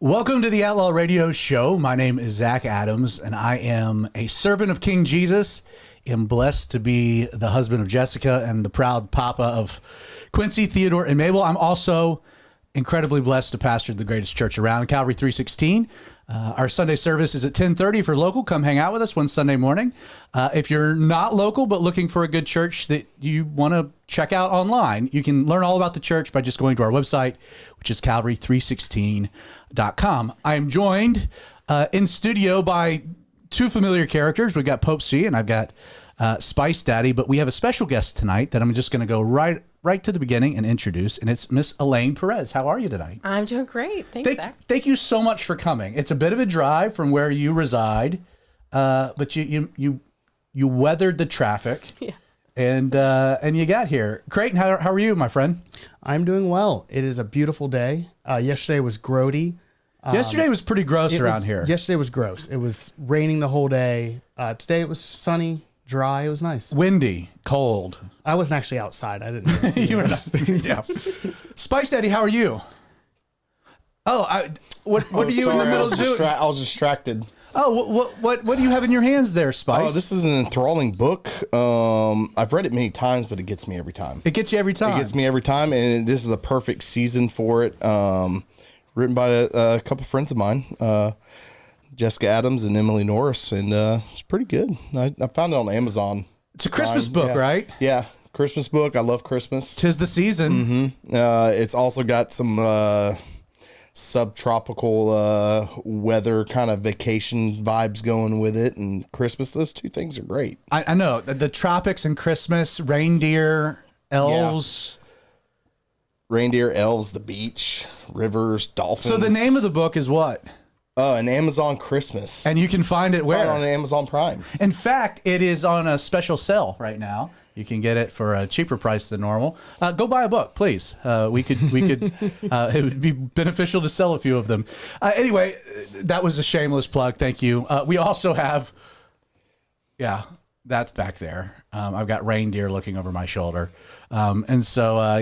Welcome to the Outlaw Radio Show. My name is Zach Adams, and I am a servant of King Jesus. I'm blessed to be the husband of Jessica and the proud papa of Quincy, Theodore, and Mabel. I'm also incredibly blessed to pastor the greatest church around, Calvary 316. Our Sunday service is at 10:30. If you're local, come hang out with us one Sunday morning. If you're not local but looking for a good church that you want to check out online, you can learn all about the church by just going to our website, which is calvary316.com. I am joined in studio by two familiar characters. We've got Pope C and I've got Spice Daddy, but we have a special guest tonight that I'm just going to go right to the beginning and introduce, and it's Miss Elaine Perez. How are you tonight? I'm doing great. Thanks, Zach. Thank you so much for coming. It's a bit of a drive from where you reside, but you weathered the traffic. Yeah. And you got here. Creighton, how are you, my friend? I'm doing well. It is a beautiful day. Yesterday was grody. Yesterday was pretty gross around here. Yesterday was gross. It was raining the whole day. Today it was sunny, dry. It was nice. Windy, cold. I wasn't actually outside. I didn't see You were not. Yeah. Spice Daddy, how are you? Oh, what are you in the middle of doing? I was distracted. Oh, what do you have in your hands there, Spice? Oh, this is an enthralling book. I've read it many times, but it gets me every time. It gets you every time. It gets me every time, and this is the perfect season for it. Written by a couple friends of mine, Jessica Adams and Emily Norris, and it's pretty good. I found it on Amazon. It's a Christmas book, right? Yeah, Christmas book. I love Christmas. 'Tis the season. Mm-hmm. It's also got some subtropical weather kind of vacation vibes going with it, and Christmas. Those two things are great. I know the tropics and Christmas, reindeer, elves. Yeah. Reindeer, elves, the beach, rivers, dolphins. So the name of the book is what? An Amazon Christmas. And you can find it where? Find it on Amazon Prime. In fact, it is on a special sale right now. You can get it for a cheaper price than normal. Go buy a book, please. We could. It would be beneficial to sell a few of them. Anyway, that was a shameless plug. Thank you. We also have, that's back there. I've got reindeer looking over my shoulder, and so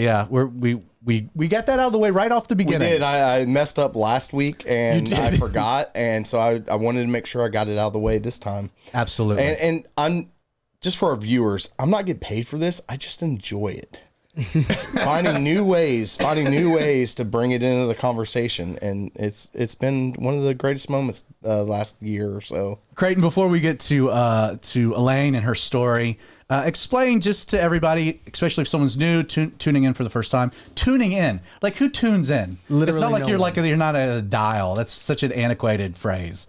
we got that out of the way right off the beginning. We did. I messed up last week and I forgot, and so I wanted to make sure I got it out of the way this time. Absolutely. And I'm just for our viewers. I'm not getting paid for this. I just enjoy it. finding new ways to bring it into the conversation, and it's been one of the greatest moments last year or so. Creighton, before we get to Elaine and her story, explain just to everybody, especially if someone's new tuning in for the first time, tuning in, like who tunes in? Literally it's not like no you're one. you're not at a dial. That's such an antiquated phrase.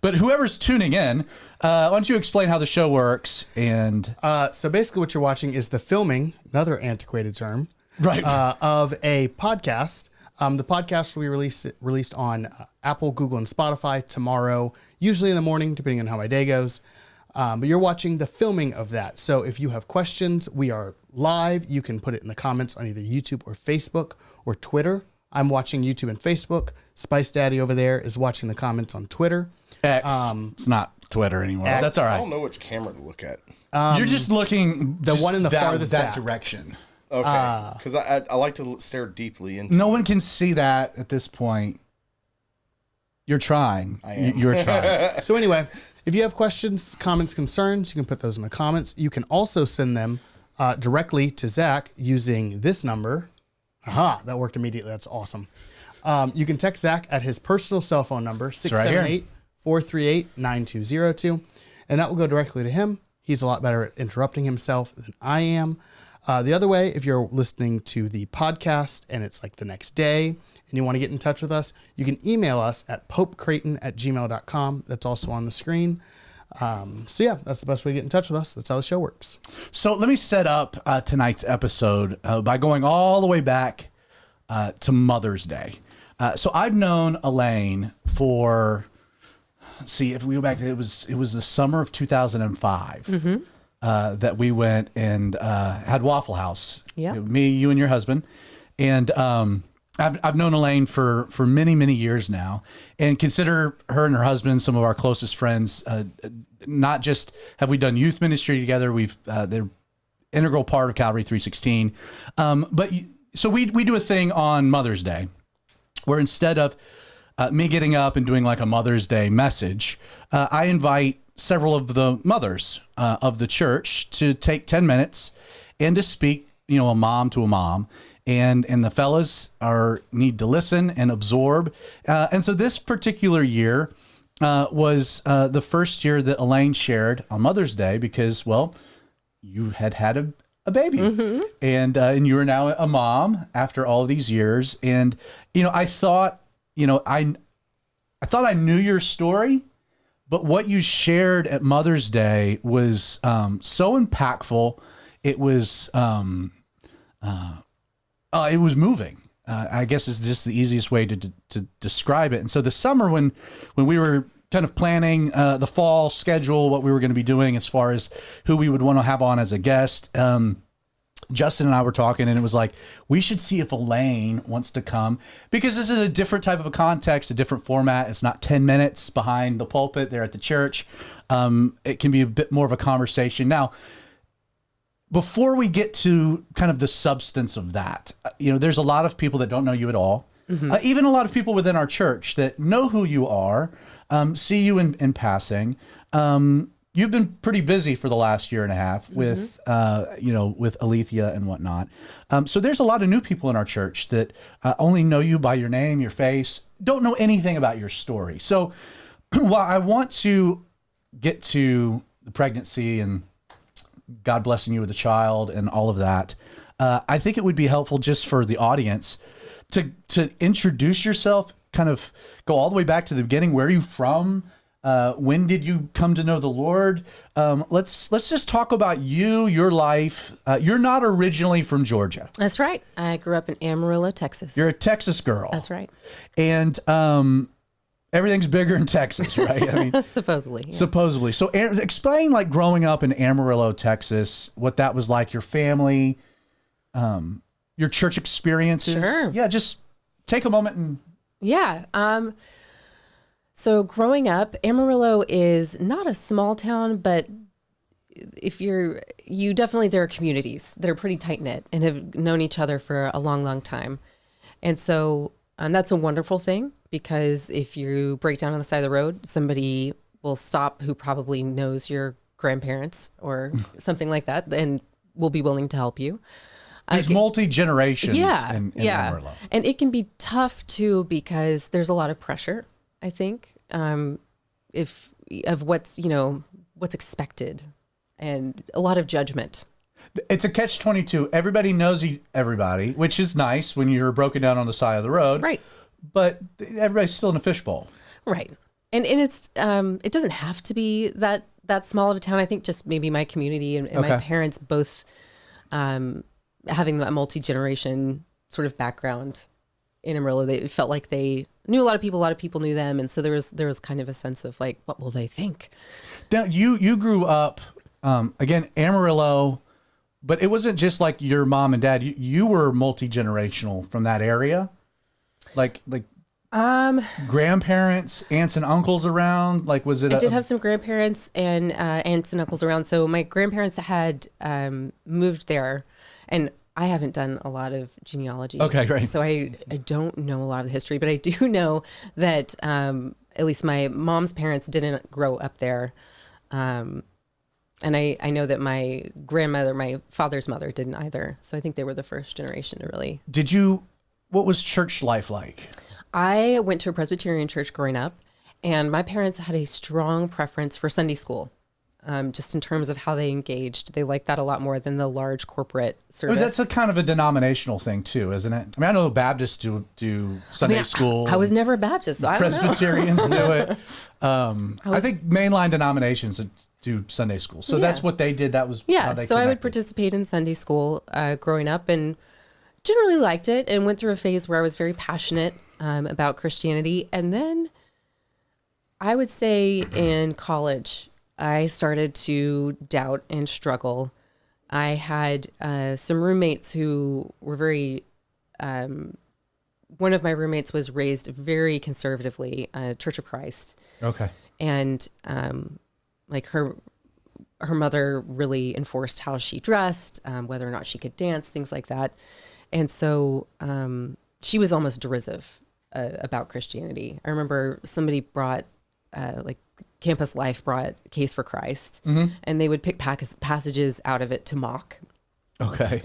But whoever's tuning in, why don't you explain how the show works? And So basically what you're watching is the filming, another antiquated term, right, of a podcast. The podcast will be released on Apple, Google, and Spotify tomorrow, usually in the morning, depending on how my day goes. But you're watching the filming of that. So if you have questions, we are live. You can put it in the comments on either YouTube or Facebook or Twitter. I'm watching YouTube and Facebook. Spice Daddy over there is watching the comments on Twitter. X. It's not Twitter anymore. X. That's all I right. don't know which camera to look at. You're just looking the one in the farthest that back. direction. Okay, because I like to stare deeply into. No one can see that at this point. You're trying. I am. You're trying. So anyway, if you have questions, comments, concerns, you can put those in the comments. You can also send them directly to Zach using this number. Aha, that worked immediately. That's awesome. You can text Zach at his personal cell phone number, 678-438-9202. And that will go directly to him. He's a lot better at interrupting himself than I am. The other way, if you're listening to the podcast and it's like the next day and you want to get in touch with us, you can email us at popecreighton@gmail.com. That's also on the screen. So yeah, that's the best way to get in touch with us. That's how the show works. So let me set up tonight's episode by going all the way back to Mother's Day. So I've known Elaine for, if we go back to it was the summer of 2005 that we went and had Waffle House. Yeah, me, you, and your husband, and I've known Elaine for many, many years now, and consider her and her husband some of our closest friends. Not just have we done youth ministry together, they're integral part of Calvary 316. So we do a thing on Mother's Day where instead of me getting up and doing like a Mother's Day message, I invite several of the mothers of the church to take 10 minutes and to speak, a mom to a mom. And the fellas need to listen and absorb. And so this particular year was the first year that Elaine shared on Mother's Day because, well, you had a baby, and you are now a mom after all these years. And I thought I knew your story, but what you shared at Mother's Day was so impactful. It was moving. I guess is just the easiest way to describe it. And so the summer when we were kind of planning the fall schedule, what we were going to be doing as far as who we would want to have on as a guest, Justin and I were talking, and it was like, we should see if Elaine wants to come, because this is a different type of a context, a different format. It's not 10 minutes behind the pulpit there at the church. It can be a bit more of a conversation. Now, before we get to kind of the substance of that, there's a lot of people that don't know you at all. Even a lot of people within our church that know who you are, see you in passing. You've been pretty busy for the last year and a half with, with Alethea and whatnot. So there's a lot of new people in our church that only know you by your name, your face, don't know anything about your story. So while I want to get to the pregnancy and God blessing you with a child and all of that, I think it would be helpful just for the audience to introduce yourself, kind of go all the way back to the beginning. Where are you from? When did you come to know the Lord? Let's just talk about your life. You're not originally from Georgia. That's right. I grew up in Amarillo, Texas. You're a Texas girl. That's right. And everything's bigger in Texas, right? I mean, supposedly. Yeah. Supposedly. So explain like growing up in Amarillo, Texas, what that was like, your family, your church experiences. Sure. Yeah, just take a moment and... Yeah. So growing up, Amarillo is not a small town, but there are communities that are pretty tight knit and have known each other for a long, long time. And so that's a wonderful thing, because if you break down on the side of the road, somebody will stop who probably knows your grandparents or something like that and will be willing to help you. There's multi-generations in Amarillo. And it can be tough too, because there's a lot of pressure, I think, of what's expected, and a lot of judgment. It's a catch-22. Everybody knows everybody, which is nice when you're broken down on the side of the road. Right. But everybody's still in a fishbowl. Right. And it's it doesn't have to be that small of a town. I think just maybe my community and my parents both having that multi-generation sort of background in Amarillo, they felt like they knew a lot of people knew them, and so there was kind of a sense of like, what will they think? Now you grew up again Amarillo, but it wasn't just like your mom and dad. You were multi-generational from that area, like grandparents, aunts and uncles around. Like, was it? I did have some grandparents and aunts and uncles around. So my grandparents had moved there, and I haven't done a lot of genealogy. Okay, great. So I don't know a lot of the history, but I do know that at least my mom's parents didn't grow up there. And I know that my grandmother, my father's mother, didn't either. So I think they were the first generation to really. What was church life like? I went to a Presbyterian church growing up, and my parents had a strong preference for Sunday school. Just in terms of how they engaged. They liked that a lot more than the large corporate service. But that's a kind of a denominational thing too, isn't it? I mean, I know Baptists do Sunday school. I was never a Baptist, so I don't know. Presbyterians do it. I think mainline denominations do Sunday school. So that's what they did. That was how they so I would connected. participate in Sunday school growing up, and generally liked it, and went through a phase where I was very passionate about Christianity. And then I would say in college, I started to doubt and struggle. I had some roommates who were very, one of my roommates was raised very conservatively, Church of Christ. Okay. And like her mother really enforced how she dressed, whether or not she could dance, things like that. And so she was almost derisive about Christianity. I remember somebody brought, like Campus Life brought Case for Christ, and they would pick passages out of it to mock. Okay.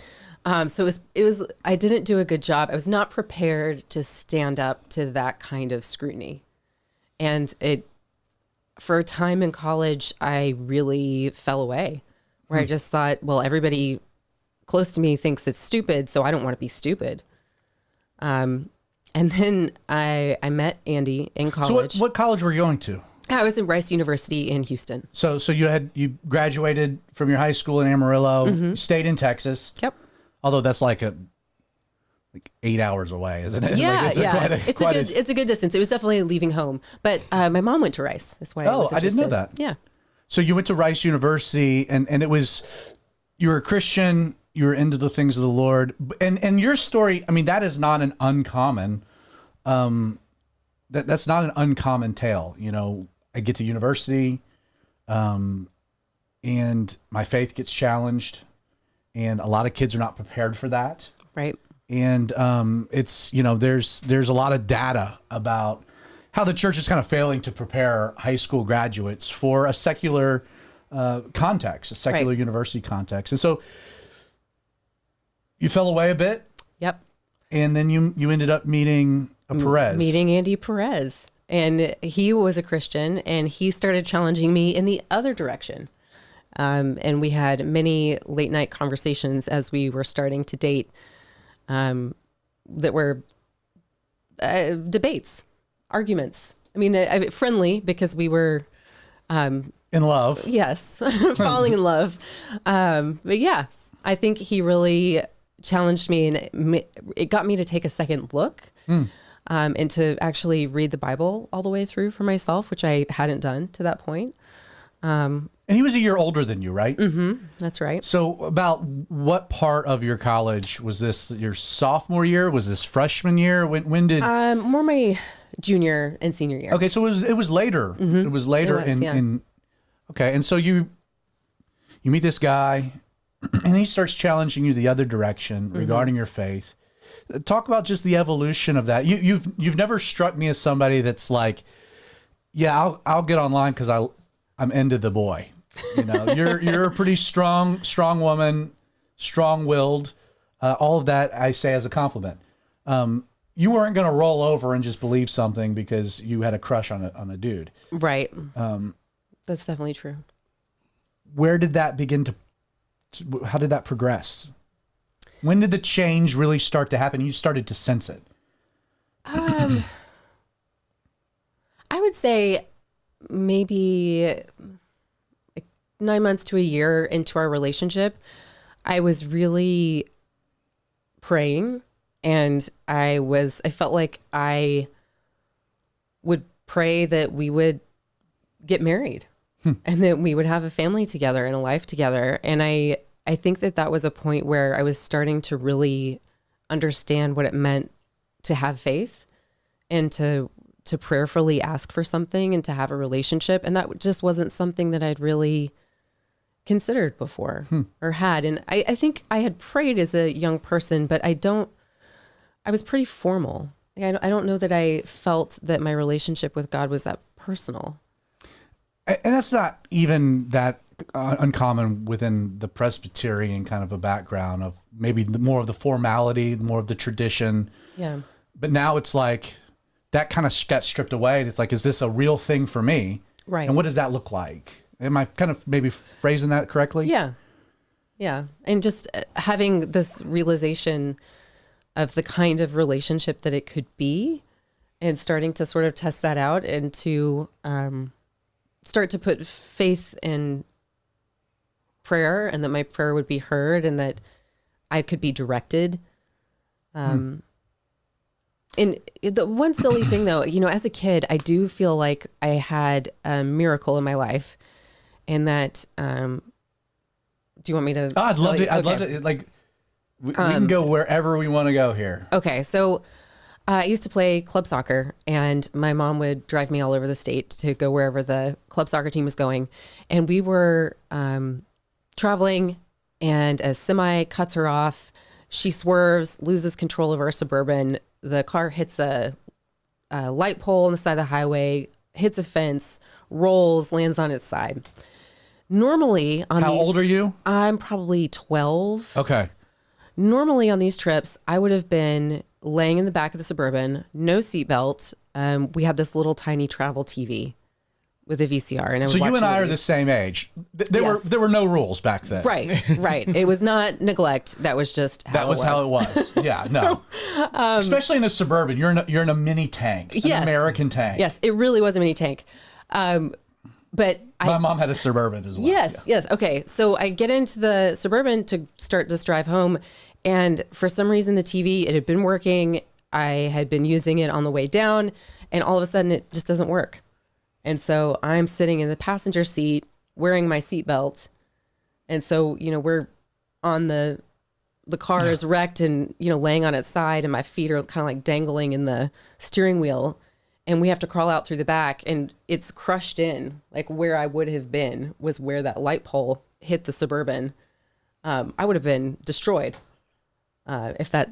So it was, I didn't do a good job. I was not prepared to stand up to that kind of scrutiny. And for a time in college, I really fell away, where I just thought, well, everybody close to me thinks it's stupid, so I don't want to be stupid. And then I met Andy in college. So what college were you going to? I was in Rice University in Houston. So you graduated from your high school in Amarillo, you stayed in Texas. Yep. Although that's like 8 hours away, isn't it? Yeah, like it's a good distance. It was definitely leaving home. But my mom went to Rice. That's why I was I didn't know that. Yeah. So you went to Rice University, and it was, you were a Christian, you were into the things of the Lord, and your story, I mean, that is not an uncommon, that's not an uncommon tale. You know, I get to university, and my faith gets challenged, and a lot of kids are not prepared for that. Right. And it's, you know, there's a lot of data about how the church is kind of failing to prepare high school graduates for a secular context, a secular university context. And so you fell away a bit. Yep. And then you ended up meeting Perez. Meeting Andy Perez. And he was a Christian, and he started challenging me in the other direction. And we had many late night conversations as we were starting to date, that were debates, arguments. I mean, friendly, because we were in love. Yes, falling in love. But yeah, I think he really challenged me, and it got me to take a second look, and to actually read the Bible all the way through for myself, which I hadn't done to that point. And he was a year older than you, right? Mm-hmm. That's right. So about what part of your college was this? Your sophomore year? Was this freshman year? When did? More my junior and senior year. Okay, so it was later. It was later in. Okay, and so you meet this guy, and he starts challenging you the other direction regarding your faith. Talk about just the evolution of that. You've never struck me as somebody that's like, yeah, I'll get online because I'm into the boy. You know, you're a pretty strong woman, strong-willed. All of that I say as a compliment. You weren't going to roll over and just believe something because you had a crush on a dude. Right. That's definitely true. Where did that begin to how did that progress? When did the change really start to happen? You started to sense it. I would say maybe 9 months to a year into our relationship, I was really praying, and I felt like I would pray that we would get married and that we would have a family together and a life together. And I think that was a point where I was starting to really understand what it meant to have faith and to prayerfully ask for something and to have a relationship. And that just wasn't something that I'd really considered before or had. And I think I had prayed as a young person, but I was pretty formal. I don't know that I felt that my relationship with God was that personal. And that's not even that uncommon within the Presbyterian kind of a background of maybe more of the formality, more of the tradition. Yeah. But now it's like that kind of got stripped away. And it's like, is this a real thing for me? Right. And what does that look like? Am I kind of maybe phrasing that correctly? Yeah. Yeah. And just having this realization of the kind of relationship that it could be, and starting to sort of test that out and to start to put faith in prayer, and that my prayer would be heard, and that I could be directed. And the one silly thing though, you know, as a kid, I do feel like I had a miracle in my life, and that, do you want me to? Oh, I'd love to, like, we can go wherever we want to go here. Okay. So I used to play club soccer, and my mom would drive me all over the state to go wherever the club soccer team was going. And we were traveling, and a semi cuts her off. She swerves, loses control of our Suburban. The car hits a light pole on the side of the highway, hits a fence, rolls, lands on its side. Normally on How old are you? I'm probably 12. Okay. Normally on these trips, I would have been laying in the back of the Suburban, no seatbelt. We had this little tiny travel TV with a VCR, and I would So you watch and I are movies. the same age. Yes. There were no rules back then. Right. It was not neglect. That was just how That was how it was. Yeah, no. Especially in a Suburban, you're in a mini tank, an Yes. American tank. Yes, it really was a mini tank. But My mom had a Suburban as well. Yes. Okay. So I get into the Suburban to start this drive home. And for some reason, the TV, it had been working. I had been using it on the way down. And all of a sudden, it just doesn't work. And so I'm sitting in the passenger seat wearing my seatbelt. And so, we're on the car is wrecked and, laying on its side. And my feet are kind of like dangling in the steering wheel. And we have to crawl out through the back, and it's crushed in. Like where I would have been was where that light pole hit the Suburban. I would have been destroyed if that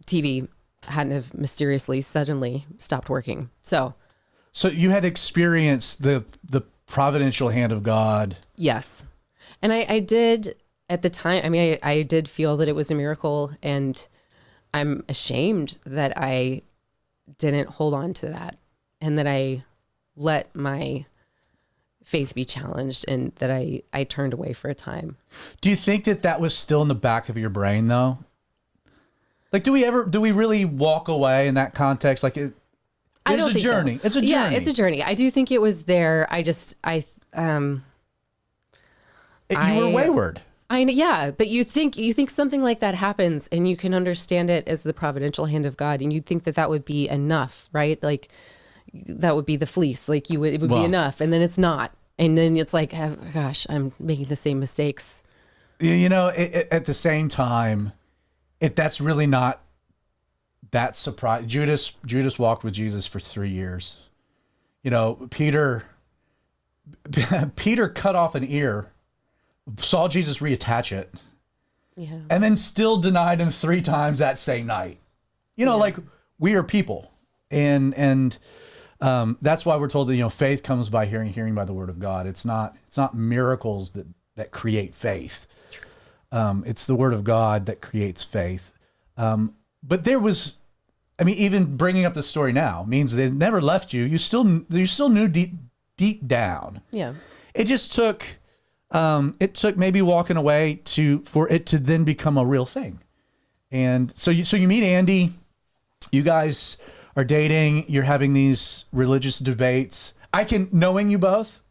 TV hadn't have mysteriously, suddenly stopped working. So you had experienced the providential hand of God. yes. And I did at the time, I did feel that it was a miracle, and I'm ashamed that I didn't hold on to that, and that I let my faith be challenged, and that I turned away for a time. Do you think that was still in the back of your brain though? Like, do we really walk away in that context? Like, it's a journey. So. It's a journey. Yeah, it's a journey. I do think it was there. You were wayward. But you think something like that happens, and you can understand it as the providential hand of God, and you think that would be enough, right? Like that would be the fleece. Like it would be enough, and then it's not, and then it's like, oh, gosh, I'm making the same mistakes. At the same time, that's really not that surprising. Judas walked with Jesus for 3 years. Peter cut off an ear, saw Jesus reattach it, and then still denied him 3 times that same night. Like we are people, and that's why we're told that faith comes by hearing, hearing by the word of God. It's not miracles that create faith. It's the word of God that creates faith. But there was, even bringing up the story now means they never left you. You still knew deep down. Yeah. It just took. It took maybe walking away for it to then become a real thing. And so you meet Andy, you guys are dating, you're having these religious debates. Knowing you both,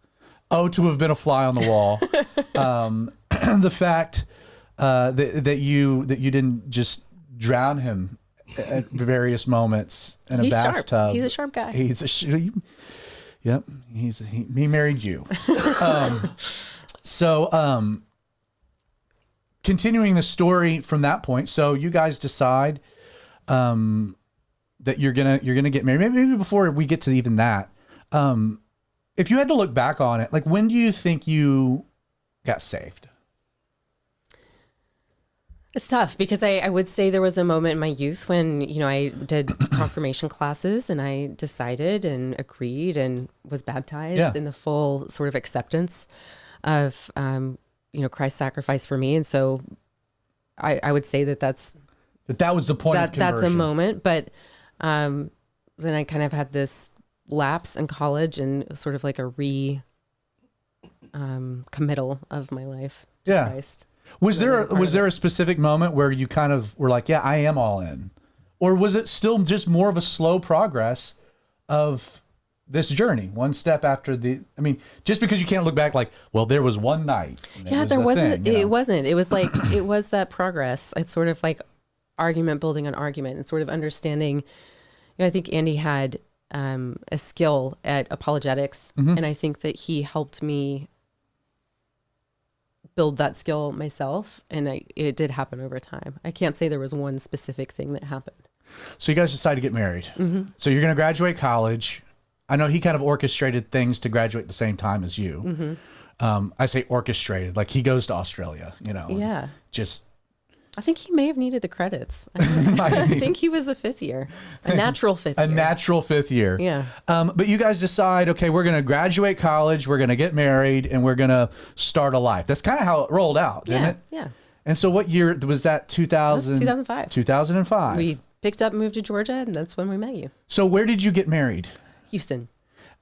to have been a fly on the wall. The fact that you didn't just drown him at various moments in a bathtub. Sharp. He's a sharp guy. Yep. He married you. So, continuing the story from that point, so you guys decide that you're gonna get married. Maybe before we get to even that, if you had to look back on it, like when do you think you got saved? It's tough because I would say there was a moment in my youth when, I did confirmation classes, and I decided and agreed and was baptized in the full sort of acceptance of, Christ's sacrifice for me. And so I would say that was the point of conversion. That's a moment. But then I kind of had this lapse in college and sort of like a committal of my life to Christ. Was there a specific moment where you kind of were like, yeah, I am all in? Or was it still just more of a slow progress of this journey, one step after just because you can't look back like, well, there was one night. It wasn't. It was like, it was that progress. It's sort of like argument building on argument, and sort of understanding, I think Andy had a skill at apologetics, and I think that he helped me build that skill myself, and it did happen over time. I can't say there was one specific thing that happened. So you guys decided to get married. So you're going to graduate college. I know he kind of orchestrated things to graduate at the same time as you. I say orchestrated, like he goes to Australia, Yeah. just I think he may have needed the credits. I think he was a fifth year, a natural fifth year. A natural fifth year. Yeah. But you guys decide, okay, we're going to graduate college, we're going to get married, and we're going to start a life. That's kind of how it rolled out, didn't it? Yeah. And so what year was that? 2000? 2005. 2005. We picked up, moved to Georgia, and that's when we met you. So where did you get married? Houston.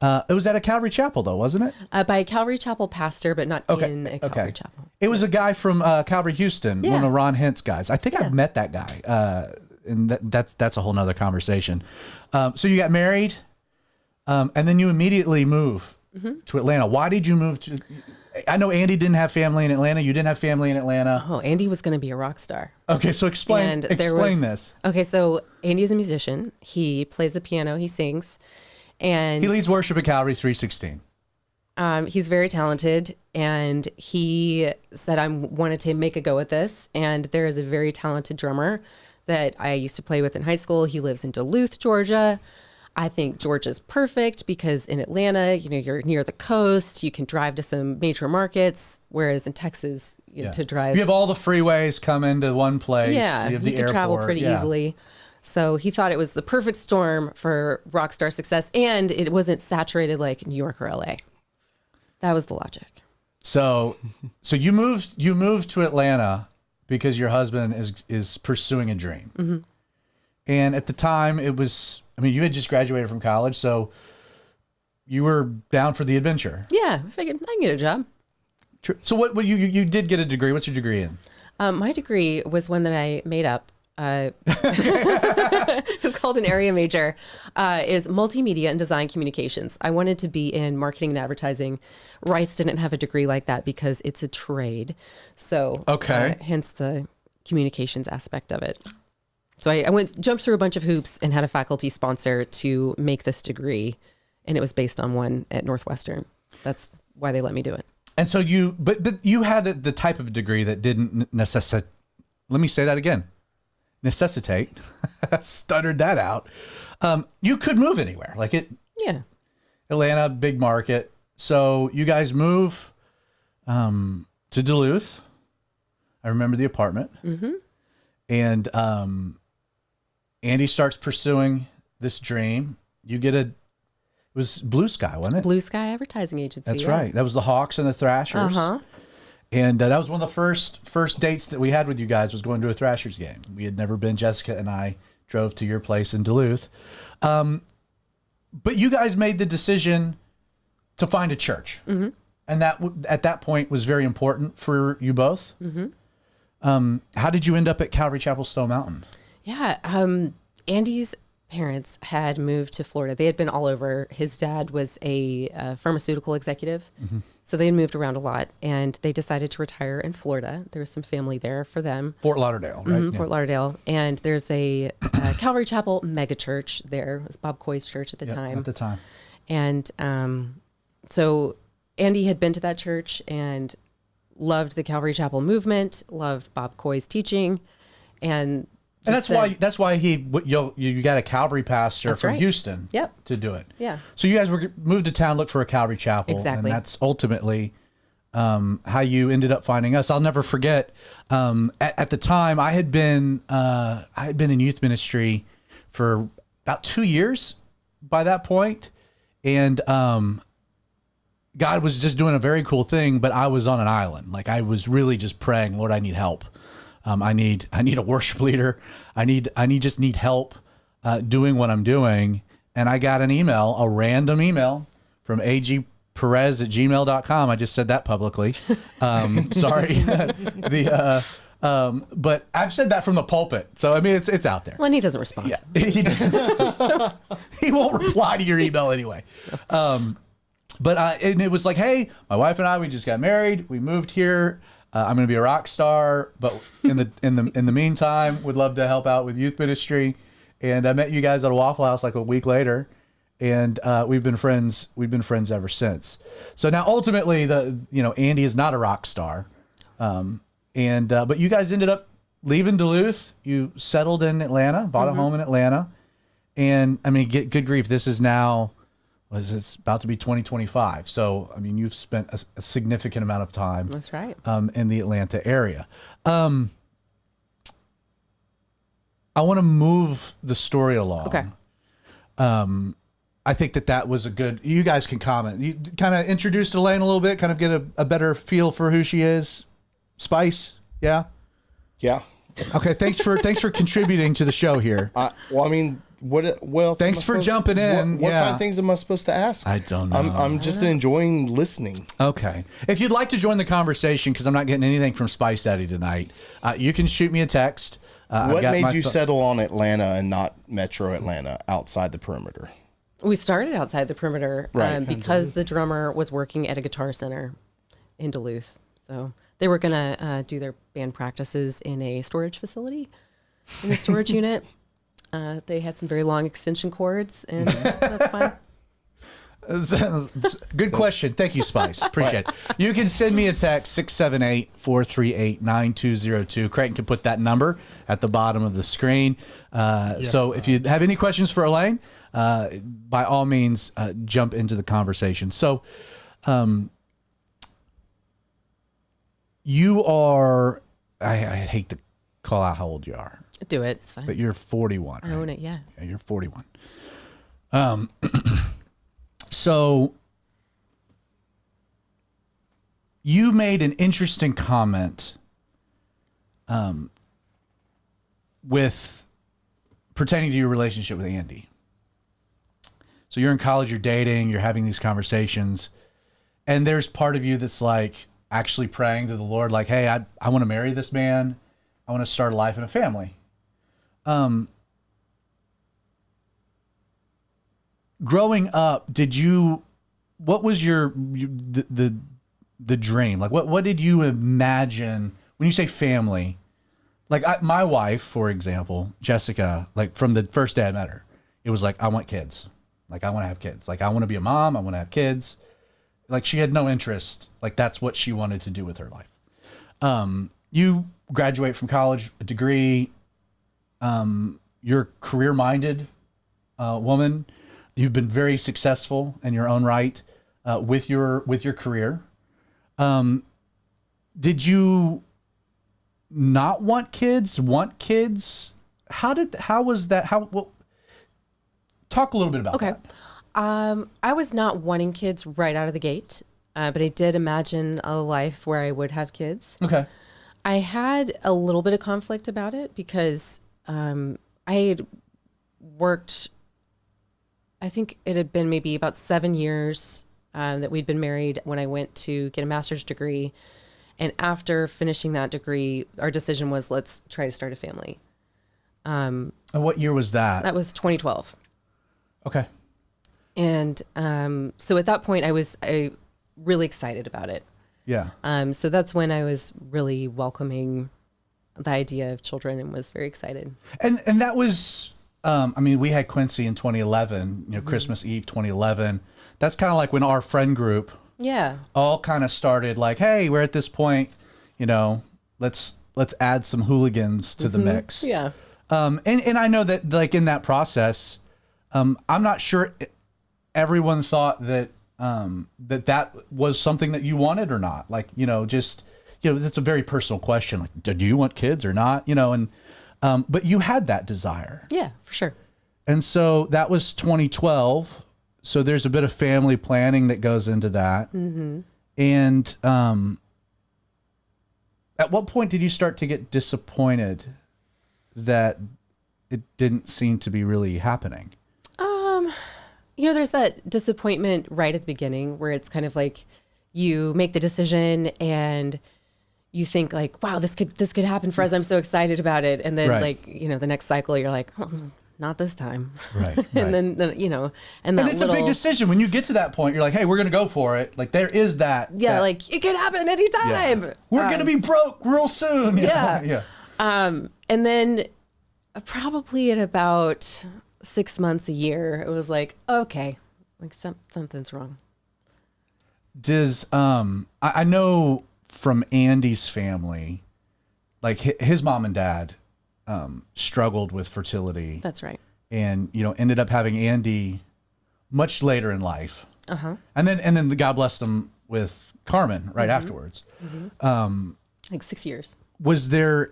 It was at a Calvary Chapel, though, wasn't it? By a Calvary Chapel pastor, but not in a Calvary Chapel. It was a guy from Calvary Houston, one of Ron Hint's guys. I think I've met that guy, and that's a whole nother conversation. So you got married, and then you immediately move to Atlanta. Why did you move to? I know Andy didn't have family in Atlanta. You didn't have family in Atlanta. Oh, Andy was going to be a rock star. Okay, so explain this. Okay, so Andy's a musician. He plays the piano. He sings. And he leads worship at Calvary 316. He's very talented, and he said, I wanted to make a go at this. And there is a very talented drummer that I used to play with in high school. He lives in Duluth, Georgia. I think Georgia's perfect because in Atlanta, you're near the coast. You can drive to some major markets, whereas in Texas, to drive. You have all the freeways come into one place. Yeah, you have the can airport. Travel pretty easily. So he thought it was the perfect storm for rock star success, and it wasn't saturated like New York or LA. That was the logic. So you moved to Atlanta because your husband is pursuing a dream. Mm-hmm. And at the time you had just graduated from college, so you were down for the adventure. Yeah, I figured I can get a job. So what you did get a degree. What's your degree in? My degree was one that I made up. It's called an area major. Is multimedia and design communications. I wanted to be in marketing and advertising. Rice didn't have a degree like that because it's a trade. So hence the communications aspect of it. So I jumped through a bunch of hoops and had a faculty sponsor to make this degree, and it was based on one at Northwestern. That's why they let me do it. And so you had the type of degree that didn't necessitate. Let me say that again. Necessitate. Stuttered that out. You could move anywhere, like it. Yeah. Atlanta, big market. So you guys move to Duluth. I remember the apartment. Mm-hmm. And Andy starts pursuing this dream. You get it was Blue Sky, wasn't it? Blue Sky Advertising Agency. That's right. That was the Hawks and the Thrashers. Uh-huh. And that was one of the first dates that we had with you guys was going to a Thrashers game. We had never been. Jessica and I drove to your place in Duluth. But you guys made the decision to find a church. Mm-hmm. And that at that point was very important for you both. Mm-hmm. How did you end up at Calvary Chapel Stone Mountain? Yeah. Andy's parents had moved to Florida. They had been all over. His dad was a pharmaceutical executive. Mm-hmm. So they had moved around a lot, and they decided to retire in Florida. There was some family there for them. Fort Lauderdale, right? Mm-hmm, Fort Lauderdale. And there's a Calvary Chapel megachurch there. It was Bob Coy's church at the time. At the time. And so Andy had been to that church and loved the Calvary Chapel movement, loved Bob Coy's teaching, and that's why you got a Calvary pastor from Houston to do it. Yeah. So you guys moved to town, look for a Calvary Chapel. Exactly. And that's ultimately how you ended up finding us. I'll never forget, at the time I had been in youth ministry for about 2 years by that point. And God was just doing a very cool thing, but I was on an island. Like I was really just praying, Lord, I need help. I need a worship leader. I just need help doing what I'm doing. And I got a random email from agperez@gmail.com. I just said that publicly. Sorry. But I've said that from the pulpit. So, I mean, it's out there. Well, and he doesn't respond. Yeah, he doesn't. He won't reply to your email anyway. But and it was like, hey, my wife and I, we just got married. We moved here. I'm going to be a rock star, but in the meantime, would love to help out with youth ministry. And I met you guys at a Waffle House like a week later, and we've been friends. We've been friends ever since. So now, ultimately, Andy is not a rock star, but you guys ended up leaving Duluth. You settled in Atlanta, bought a home in Atlanta, and I mean, good grief, this is now. It's about to be 2025. So, I mean, you've spent a significant amount of time. That's right. In the Atlanta area. I want to move the story along. Okay. I think that was a good, you guys can comment. You kind of introduced Elaine a little bit, kind of get a better feel for who she is. Spice. Yeah. Yeah. Okay. Thanks for contributing to the show here. Well, I mean, what else? Thanks for jumping in. What kind of things am I supposed to ask? I don't know. I'm just enjoying listening. Okay. If you'd like to join the conversation, because I'm not getting anything from Spice Daddy tonight, you can shoot me a text. What made you settle on Atlanta and not Metro Atlanta, outside the perimeter? We started outside the perimeter Right. because the drummer was working at a guitar center in Duluth. So they were going to do their band practices in a storage facility, in a storage unit. They had some very long extension cords, and that's fine. Good question. Thank you, Spice. Appreciate it. You can send me a text, 678-438-9202. Creighton can put that number at the bottom of the screen. So if you have any questions for Elaine, by all means, jump into the conversation. So you are, I hate to call out how old you are. Do it. It's fine. But you're 41. I own it, yeah. You're 41. So you made an interesting comment with pertaining to your relationship with Andy. So you're in college, you're dating, you're having these conversations, and there's part of you that's like actually praying to the Lord, like, hey, I want to marry this man. I want to start a life and a family. Growing up, what was the dream? Like, what did you imagine when you say family? Like my wife, for example, Jessica, like from the first day I met her, it was like, I want kids. Like, I want to have kids. Like, I want to be a mom. I want to have kids. Like, she had no interest. Like, that's what she wanted to do with her life. You graduate from college, a degree. You're a career-minded woman. You've been very successful in your own right with your career. Did you not want kids? Want kids? How was that? Talk a little bit about that. I was not wanting kids right out of the gate, but I did imagine a life where I would have kids. Okay. I had a little bit of conflict about it because I had worked, I think it had been maybe about 7 years that we'd been married when I went to get a master's degree. And after finishing that degree, our decision was, let's try to start a family. And what year was that? That was 2012. Okay. And so at that point, I was really excited about it. Yeah. So that's when I was really welcoming the idea of children and was very excited. And that was, I mean, we had Quincy in 2011, Christmas Eve 2011. That's kind of like when our friend group all kind of started like, hey, we're at this point, let's add some hooligans to the mix. Yeah. And I know that like in that process, I'm not sure everyone thought that that was something that you wanted or not. Like, that's a very personal question. Like, do you want kids or not? But you had that desire. Yeah, for sure. And so that was 2012. So there's a bit of family planning that goes into that. Mm-hmm. And at what point did you start to get disappointed that it didn't seem to be really happening? There's that disappointment right at the beginning where it's kind of like you make the decision and you think like, wow, this could happen for us. I'm so excited about it. And then the next cycle you're like, oh, not this time. Right. And then and it's a big decision when you get to that point. You're like, hey, we're going to go for it. Like there is that. Yeah. Like it could happen anytime. Yeah. We're going to be broke real soon. Yeah. Yeah. And then probably at about 6 months, a year, it was like, okay, like something's wrong. Does, I know from Andy's family, like his mom and dad, struggled with fertility. That's right. And, ended up having Andy much later in life. Uh-huh. And then the God blessed him with Carmen right afterwards. Mm-hmm. Like 6 years. Was there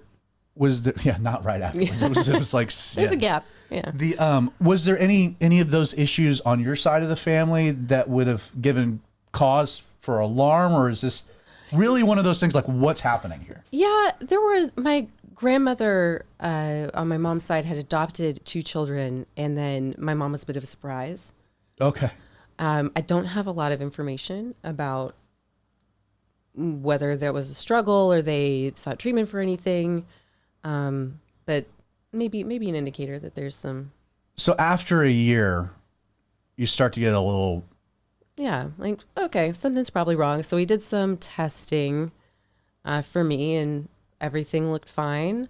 was there, yeah, not right afterwards. It was like There's a gap. Yeah. Was there any of those issues on your side of the family that would have given cause for alarm, or is this really one of those things like what's happening here? Yeah, there was my grandmother on my mom's side had adopted 2 children, and then my mom was a bit of a surprise. Okay. I don't have a lot of information about whether there was a struggle or they sought treatment for anything, but maybe an indicator that there's some. So after a year, you start to get a little. Yeah, like, okay, something's probably wrong. So we did some testing for me, and everything looked fine.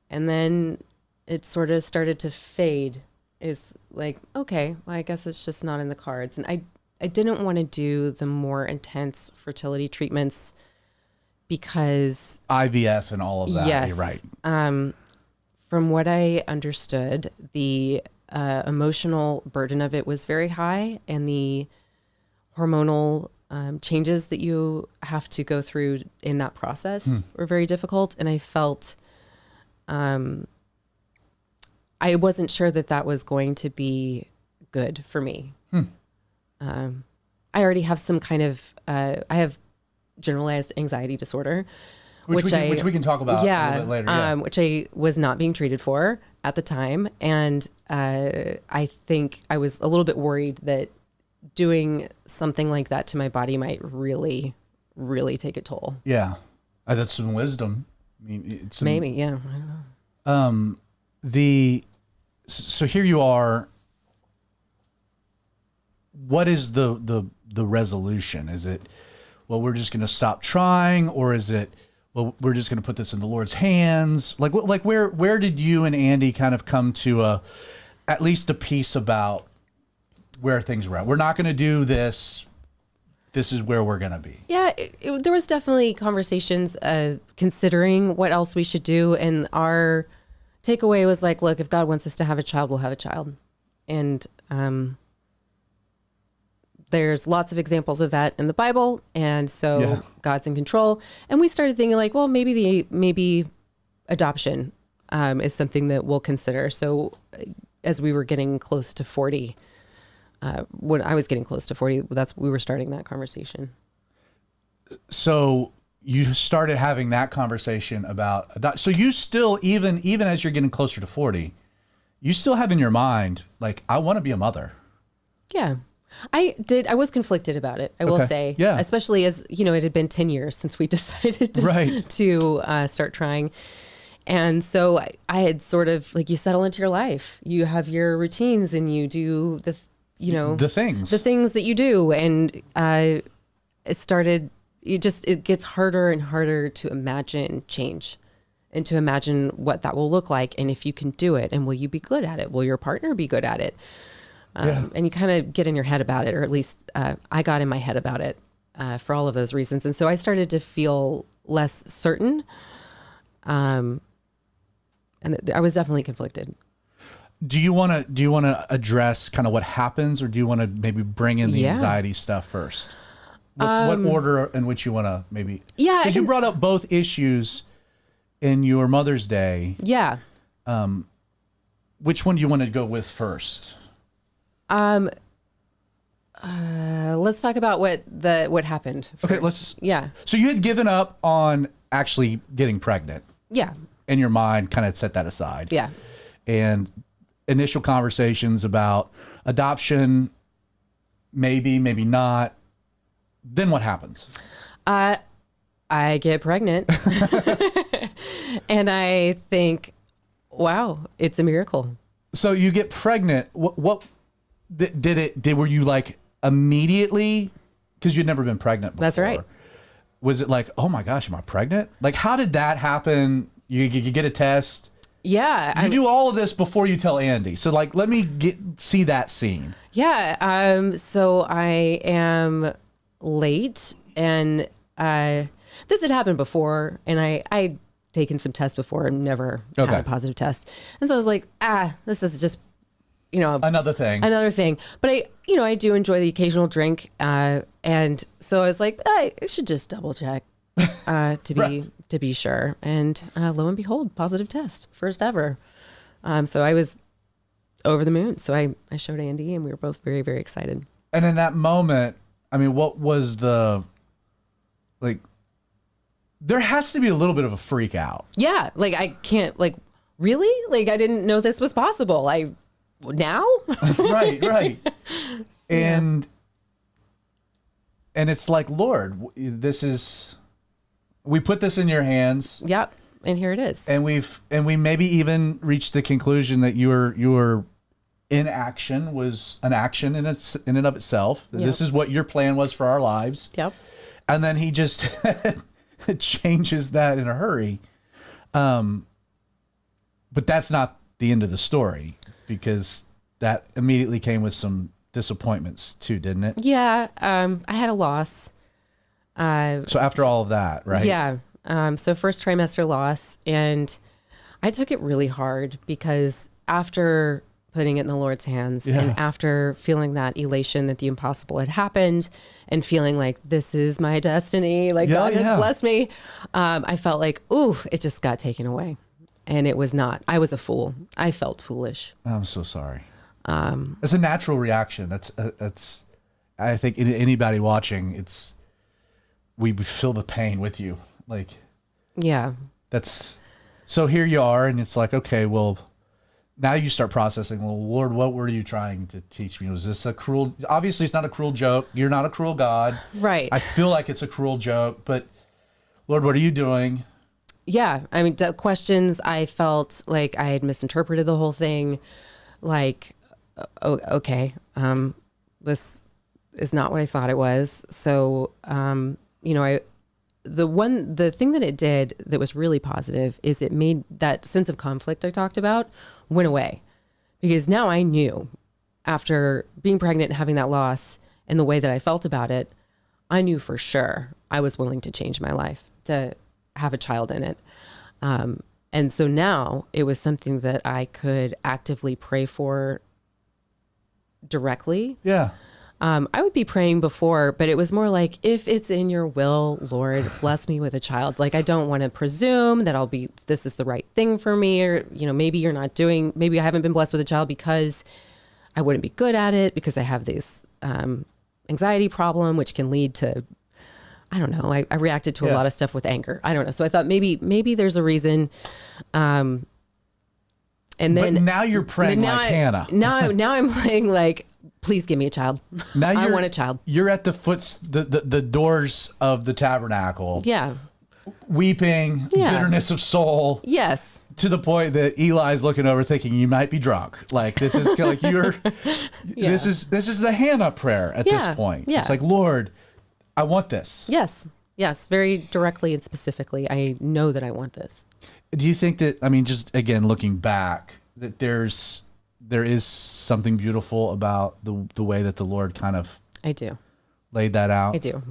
And then it sort of started to fade. Is like, okay, well, I guess it's just not in the cards. And I didn't want to do the more intense fertility treatments because IVF and all of that. Yes. You're right. From what I understood, the emotional burden of it was very high, and the hormonal changes that you have to go through in that process were very difficult. And I felt I wasn't sure that was going to be good for me. I already have some kind of, I have generalized anxiety disorder, which we can talk about a little bit later. Yeah. Which I was not being treated for at the time. And I think I was a little bit worried that doing something like that to my body might really, really take a toll. Yeah. That's some wisdom. I mean, it's Maybe, yeah. I don't know. So here you are. What is the resolution? Is it, well, we're just going to stop trying, or is it, well, we're just going to put this in the Lord's hands? Like where did you and Andy kind of come to at least a peace about where things were at? We're not going to do this. This is where we're going to be. Yeah, there was definitely conversations considering what else we should do. And our takeaway was like, look, if God wants us to have a child, we'll have a child. And there's lots of examples of that in the Bible. And so God's in control. And we started thinking like, well, maybe adoption is something that we'll consider. So as we were getting close to 40, when I was getting close to 40, we were starting that conversation. So you started having that conversation about so you still, even as you're getting closer to 40, you still have in your mind, like, I want to be a mother. Yeah, I did. I was conflicted about it, I will say. Yeah. Especially as, it had been 10 years since we decided to start trying. And so I had sort of, like, you settle into your life, you have your routines, and you do the things that you do. And it gets harder and harder to imagine change and to imagine what that will look like. And if you can do it, and will you be good at it? Will your partner be good at it? And you kind of get in your head about it, or at least I got in my head about it for all of those reasons. And so I started to feel less certain. And I was definitely conflicted. Do you want to address kind of what happens, or do you want to maybe bring in the anxiety stuff first? What order in which you want to maybe? Yeah, because you brought up both issues in your Mother's Day. Yeah. Which one do you want to go with first? Let's talk about what happened first. Okay, So you had given up on actually getting pregnant. Yeah. In your mind, kind of set that aside. Yeah. And initial conversations about adoption, maybe not. Then what happens? I get pregnant and I think, wow, it's a miracle. So you get pregnant. What were you like immediately? Because you'd never been pregnant before. That's right. Was it like, oh my gosh, am I pregnant? Like, how did that happen? You get a test. Yeah. You do all of this before you tell Andy. So like, let me see that scene. Yeah. So I am late, and this had happened before, and I'd taken some tests before and never had a positive test. And so I was like, this is just, another thing. But I do enjoy the occasional drink. And so I was like, I should just double check. to be sure. And lo and behold, positive test, first ever. So I was over the moon. So I showed Andy, and we were both very, very excited. And in that moment, I mean, what was like, there has to be a little bit of a freak out. Yeah. Like, I can't, like, really? Like, I didn't know this was possible. Now? Right. And it's like, Lord, we put this in your hands. Yep. And here it is. And we maybe even reached the conclusion that your inaction was an action in and of itself. Yep. This is what your plan was for our lives. Yep. And then he just changes that in a hurry. But that's not the end of the story, because that immediately came with some disappointments too, didn't it? Yeah. I had a loss. So after all of that, right? Yeah. So first trimester loss, and I took it really hard, because after putting it in the Lord's hands and after feeling that elation that the impossible had happened and feeling like this is my destiny, like God has blessed me, I felt like, ooh, it just got taken away. And it was not. I was a fool. I felt foolish. I'm so sorry. It's a natural reaction. That's I think anybody watching, we feel the pain with you. Like, yeah, so here you are, and it's like, okay, well, now you start processing, well, Lord, what were you trying to teach me? Was this obviously it's not a cruel joke. You're not a cruel God. Right. I feel like it's a cruel joke, but Lord, what are you doing? Yeah. I mean, questions. I felt like I had misinterpreted the whole thing. Like, okay, this is not what I thought it was. So, the thing that it did that was really positive is it made that sense of conflict I talked about went away, because now I knew, after being pregnant and having that loss and the way that I felt about it, I knew for sure I was willing to change my life to have a child in it. And so now it was something that I could actively pray for directly. Yeah. I would be praying before, but it was more like, if it's in your will, Lord, bless me with a child. Like, I don't want to presume that this is the right thing for me, or, maybe maybe I haven't been blessed with a child because I wouldn't be good at it, because I have this anxiety problem, which can lead to, I don't know. I reacted to a lot of stuff with anger. I don't know. So I thought maybe there's a reason. And then, but now you're praying like Hannah. Now I'm praying like, please give me a child. Now I want a child. You're at the doors of the tabernacle. Yeah. Weeping, bitterness of soul. Yes. To the point that Eli's looking over thinking you might be drunk. Like, this is like this is the Hannah prayer at this point. Yeah. It's like, Lord, I want this. Yes. Yes. Very directly and specifically. I know that I want this. Do you think that, I mean, just again, looking back, that there is something beautiful about the way that the Lord kind of I do laid that out? I do.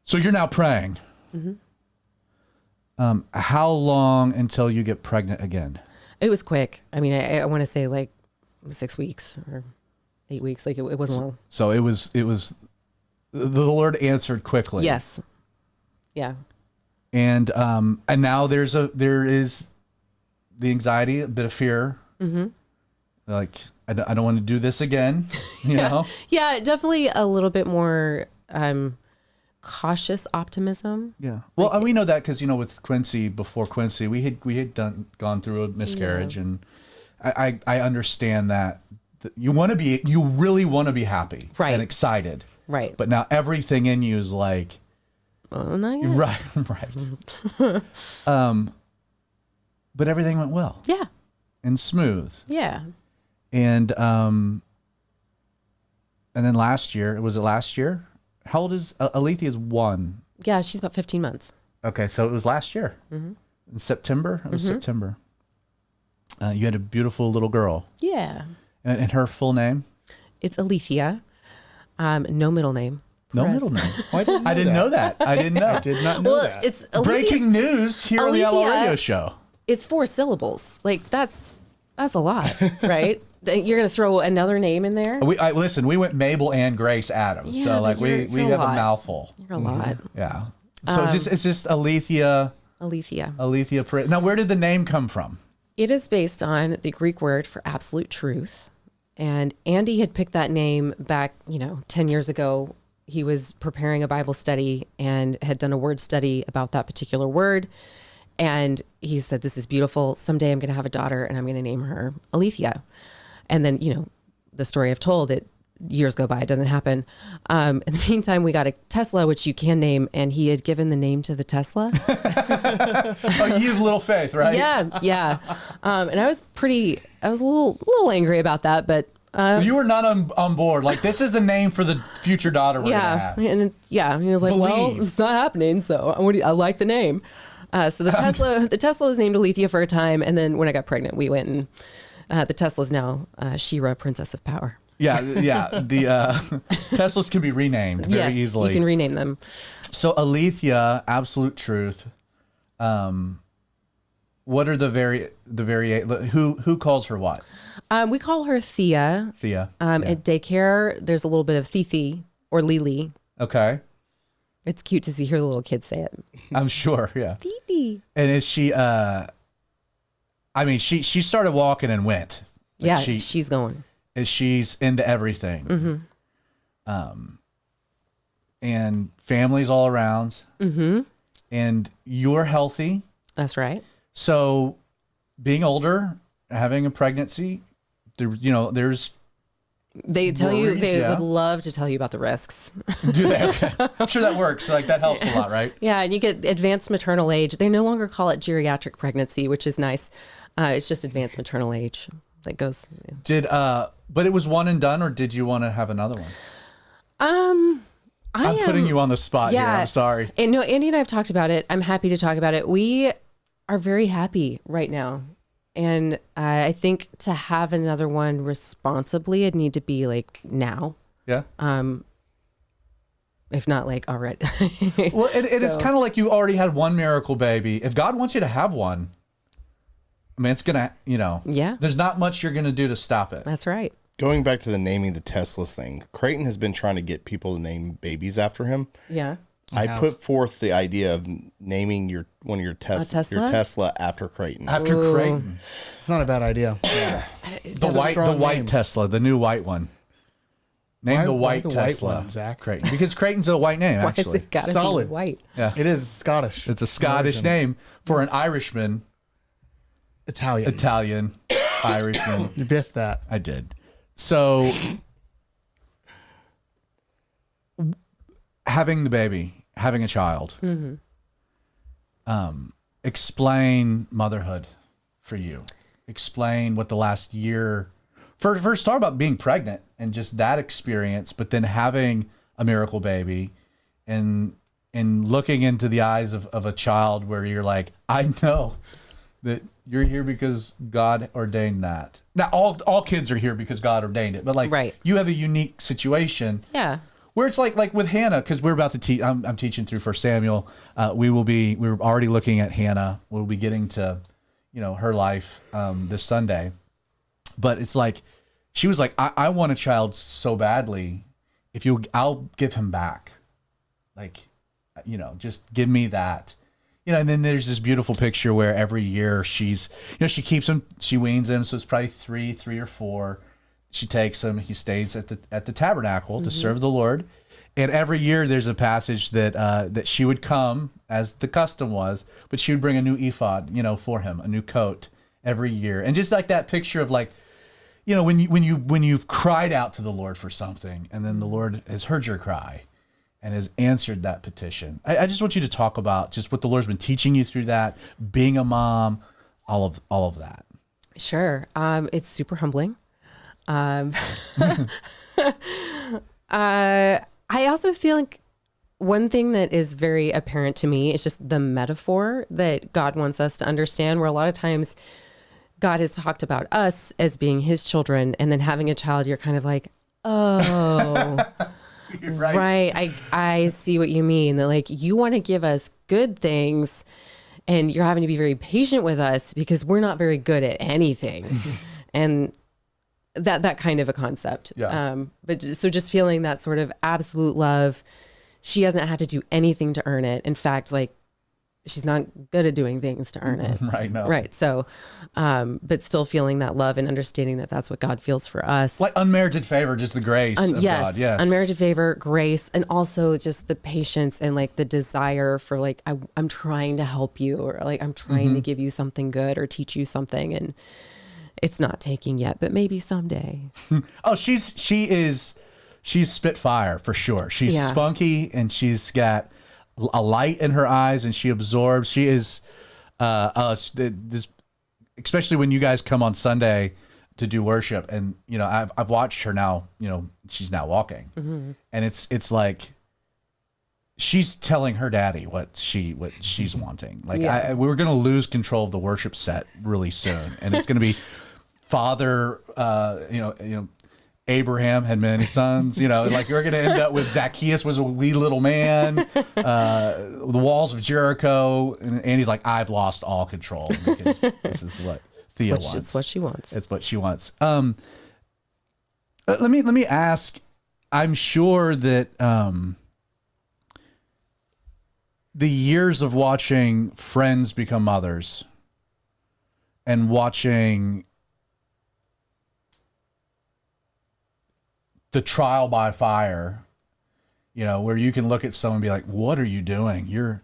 So you're now praying. Mm-hmm. How long until you get pregnant again? It was quick. I mean, I want to say like 6 weeks or 8 weeks. Like, it wasn't long. So it was the Lord answered quickly. Yes. Yeah. And now there is the anxiety, a bit of fear. Mm-hmm. Like, I don't want to do this again, you know? Yeah, definitely a little bit more cautious optimism. Yeah. Well, and we know that because, with Quincy, before Quincy, we had gone through a miscarriage, and I understand that you really want to be happy and excited. Right. But now everything in you is like, oh, not yet. Right. But everything went well. Yeah. And smooth. Yeah. And then last year, was it last year? How old is Alethea's 1? Yeah, she's about 15 months. Okay, so it was last year. Mm-hmm. In September? It was September. You had a beautiful little girl. Yeah. And her full name? It's Alethea. No middle name. No middle name. I didn't know that. I didn't know. I did not know that. It's breaking news here on the Outlaw Radio Show. It's 4 syllables. Like, that's a lot, right? You're going to throw another name in there? Listen, we went Mabel and Grace Adams. Yeah, so like we have a mouthful. You're a lot. Yeah. So it's just Alethea. Aletheia. Perez. Now, where did the name come from? It is based on the Greek word for absolute truth. And Andy had picked that name back, 10 years ago. He was preparing a Bible study and had done a word study about that particular word. And he said, this is beautiful. Someday I'm going to have a daughter and I'm going to name her Aletheia. And then, the story I've told, years go by, it doesn't happen. In the meantime, we got a Tesla, which you can name, and he had given the name to the Tesla. Oh, you have little faith, right? Yeah. And I was a little angry about that, but you were not on board. Like, this is the name for the future daughter we're gonna have. And he was like, well, it's not happening, so I like the name. So the Tesla was named Aletheia for a time, and then when I got pregnant, we went and the Tesla's now She-Ra, Princess of Power. Yeah. The Teslas can be renamed very easily. You can rename them. So Aletheia, absolute truth. What are who calls her what? We call her Thea. At daycare, there's a little bit of Thithi or Lily. Okay. It's cute to see her little kids say it. I'm sure, yeah. Thithi. And is she? She started walking and went. She's going. She's into everything. Mm-hmm. And families all around. Mm-hmm. And you're healthy. That's right. So, being older, having a pregnancy, there's. They tell you, they would love to tell you about the risks. Do they? Okay. I'm sure that works. Like, that helps a lot, right? Yeah, and you get advanced maternal age. They no longer call it geriatric pregnancy, which is nice. It's just advanced maternal age that goes. Yeah. But it was one and done, or did you want to have another one? I'm putting you on the spot here. I'm sorry. And no, Andy and I have talked about it. I'm happy to talk about it. We are very happy right now. And I think to have another one responsibly, it'd need to be like now. Yeah. If not like already. Well, it's kind of like you already had one miracle baby. If God wants you to have one, it's going to, yeah. There's not much you're going to do to stop it. That's right. Going back to the naming the Teslas thing, Creighton has been trying to get people to name babies after him. Yeah. I put forth the idea of naming your Tesla after Creighton. After Creighton. It's not a bad idea. Yeah. the white Tesla, the new white one. Name the white Tesla. White one, Zach? Creighton. Because Creighton's a white name, actually. Why is it gotta Solid. be white? Yeah. It is Scottish. It's a Scottish name for an Irishman. Italian. Irishman. You biffed that. I did. So, having the baby, having a child, explain motherhood for you. Explain what the last year. First, talk about being pregnant and just that experience, but then having a miracle baby, and looking into the eyes of a child where you're like, I know that you're here because God ordained that. Now, all kids are here because God ordained it, but right. You have a unique situation. Yeah. Where it's like with Hannah, because we're about to teach. I'm teaching through 1 Samuel. We're already looking at Hannah. We'll be getting to, her life this Sunday. But it's like, she was like, I want a child so badly. I'll give him back. Like, just give me that. And then there's this beautiful picture where every year she keeps him, she weans him. So it's probably three or four. She takes him. He stays at the tabernacle to serve the Lord. And every year there's a passage that she would come, as the custom was, but she would bring a new ephod, for him, a new coat every year. And just like that picture of like, when you've cried out to the Lord for something, and then the Lord has heard your cry and has answered that petition. I just want you to talk about just what the Lord's been teaching you through that, being a mom, all of that. Sure. It's super humbling. I also feel like one thing that is very apparent to me is just the metaphor that God wants us to understand, where a lot of times God has talked about us as being his children, and then having a child, you're kind of like, oh, right. I see what you mean. That like, you want to give us good things, and you're having to be very patient with us because we're not very good at anything. And that kind of a concept. Yeah. But so just feeling that sort of absolute love she hasn't had to do anything to earn it. In fact, like, she's not good at doing things to earn it. Right. No. Right. So, but still feeling that love and understanding that that's what God feels for us. Like unmerited favor, just the grace of God. Yes. Unmerited favor, grace, and also just the patience and like the desire for like, I'm trying to help you, or like, I'm trying to give you something good or teach you something. And it's not taking yet, but maybe someday. Oh, she's Spitfire for sure. She's spunky, and she's got a light in her eyes, and she absorbs. She is, especially when you guys come on Sunday to do worship, and you know I've watched her now. You know, she's now walking, and it's like she's telling her daddy what she's wanting. Like we're gonna lose control of the worship set really soon, and it's gonna be Father, you know. Abraham had many sons, you know, like we're going to end up with Zacchaeus was a wee little man, the walls of Jericho. And Andy's like, I've lost all control because this is what Thea wants. It's what she wants. It's what she wants. Let me ask, I'm sure that the years of watching friends become mothers and watching the trial by fire, you know, where you can look at someone and be like, what are you doing? You're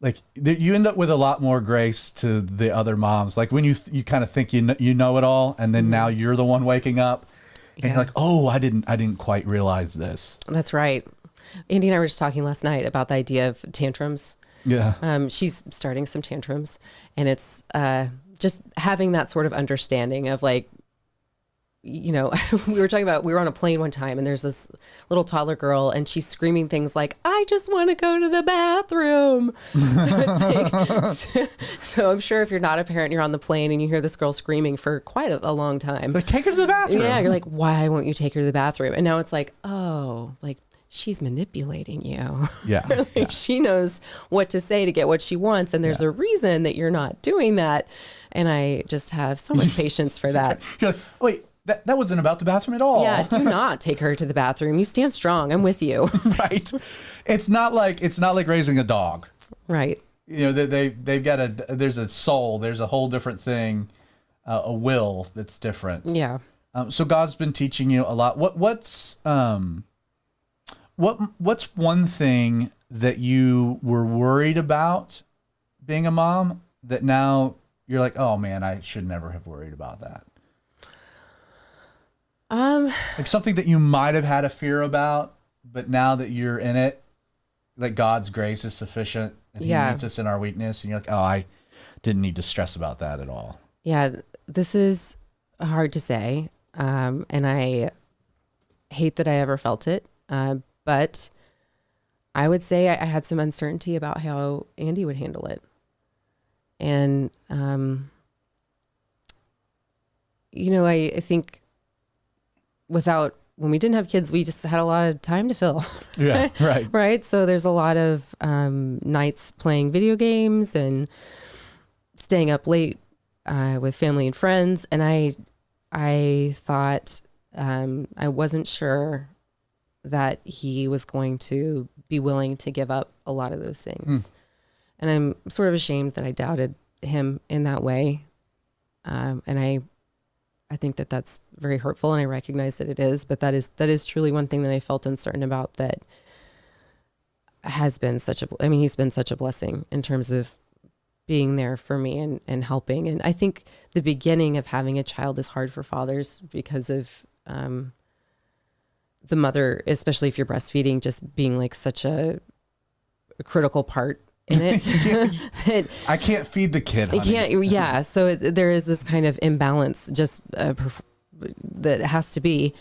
like, you end up with a lot more grace to the other moms. Like when you kind of think you know it all, and then now you're the one waking up and you're like, oh, I didn't quite realize this. That's right. Andy and I were just talking last night about the idea of tantrums. Yeah. She's starting some tantrums, and it's just having that sort of understanding of like, you know, we were on a plane one time, and there's this little toddler girl, and she's screaming things like, I just want to go to the bathroom. So I'm sure if you're not a parent, you're on the plane and you hear this girl screaming for quite a long time. But take her to the bathroom. Yeah. You're like, why won't you take her to the bathroom? And now it's like, oh, like she's manipulating you. Yeah. Like, she knows what to say to get what she wants. And there's a reason that you're not doing that. And I just have so much patience for that. You're like, wait. That wasn't about the bathroom at all. Yeah, do not take her to the bathroom. You stand strong. I'm with you. Right. It's not like raising a dog. Right. You know, they've got there's a soul, there's a whole different thing, a will that's different. Yeah. So God's been teaching you a lot. What's one thing that you were worried about being a mom that now you're like, oh man, I should never have worried about that? Like something that you might have had a fear about, but now that you're in it, like God's grace is sufficient, and He meets us in our weakness, and you're like, oh, I didn't need to stress about that at all. Yeah, this is hard to say, and I hate that I ever felt it, but I would say I had some uncertainty about how Andy would handle it, and you know, I think when we didn't have kids, we just had a lot of time to fill. Yeah, right. Right. So there's a lot of nights playing video games and staying up late with family and friends. And I thought I wasn't sure that he was going to be willing to give up a lot of those things. And I'm sort of ashamed that I doubted him in that way. And I think that that's very hurtful, and I recognize that it is, but that is truly one thing that I felt uncertain about that has been he's been such a blessing in terms of being there for me and helping. And I think the beginning of having a child is hard for fathers because of the mother, especially if you're breastfeeding, just being like such a critical part in it. I can't feed the kid, honey. I can't. Yeah. So there is this kind of imbalance just that has to be,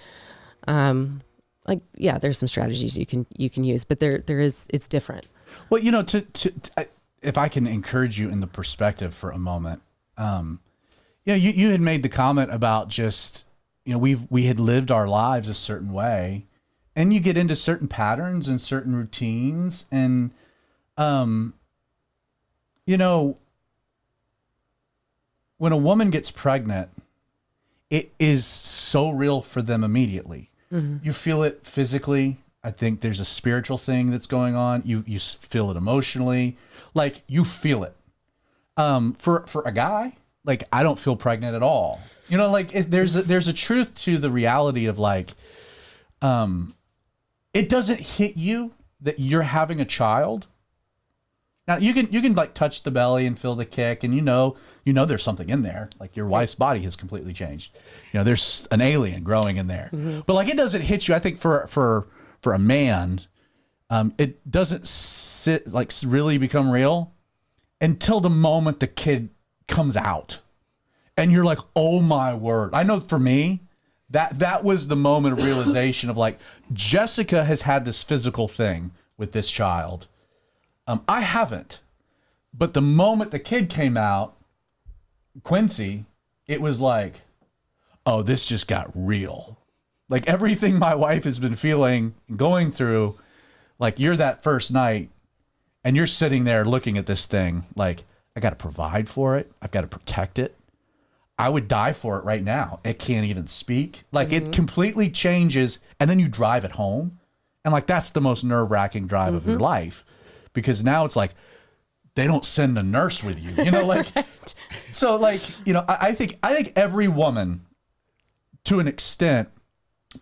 there's some strategies you can use, but it's different. Well, you know, if I can encourage you in the perspective for a moment, you had made the comment about just, you know, we had lived our lives a certain way, and you get into certain patterns and certain routines, and you know, when a woman gets pregnant, it is so real for them immediately. Mm-hmm. You feel it physically. I think there's a spiritual thing that's going on. You feel it emotionally, like you feel it. For a guy, like I don't feel pregnant at all. You know, like there's a truth to the reality of like, it doesn't hit you that you're having a child. Now you can like touch the belly and feel the kick, and you know there's something in there. Like your wife's body has completely changed. You know, there's an alien growing in there. Mm-hmm. But like it doesn't hit you. I think for a man, it doesn't sit like really become real until the moment the kid comes out, and you're like, oh my word. I know for me, that was the moment of realization of like, Jessica has had this physical thing with this child. I haven't, but the moment the kid came out, Quincy, it was like, oh, this just got real. Like everything my wife has been feeling, going through, like you're that first night and you're sitting there looking at this thing like, I got to provide for it. I've got to protect it. I would die for it right now. It can't even speak. Like it completely changes. And then you drive it home. And like, that's the most nerve-wracking drive of your life, because now it's like, they don't send a nurse with you, you know, like, right. So like, you know, I think every woman to an extent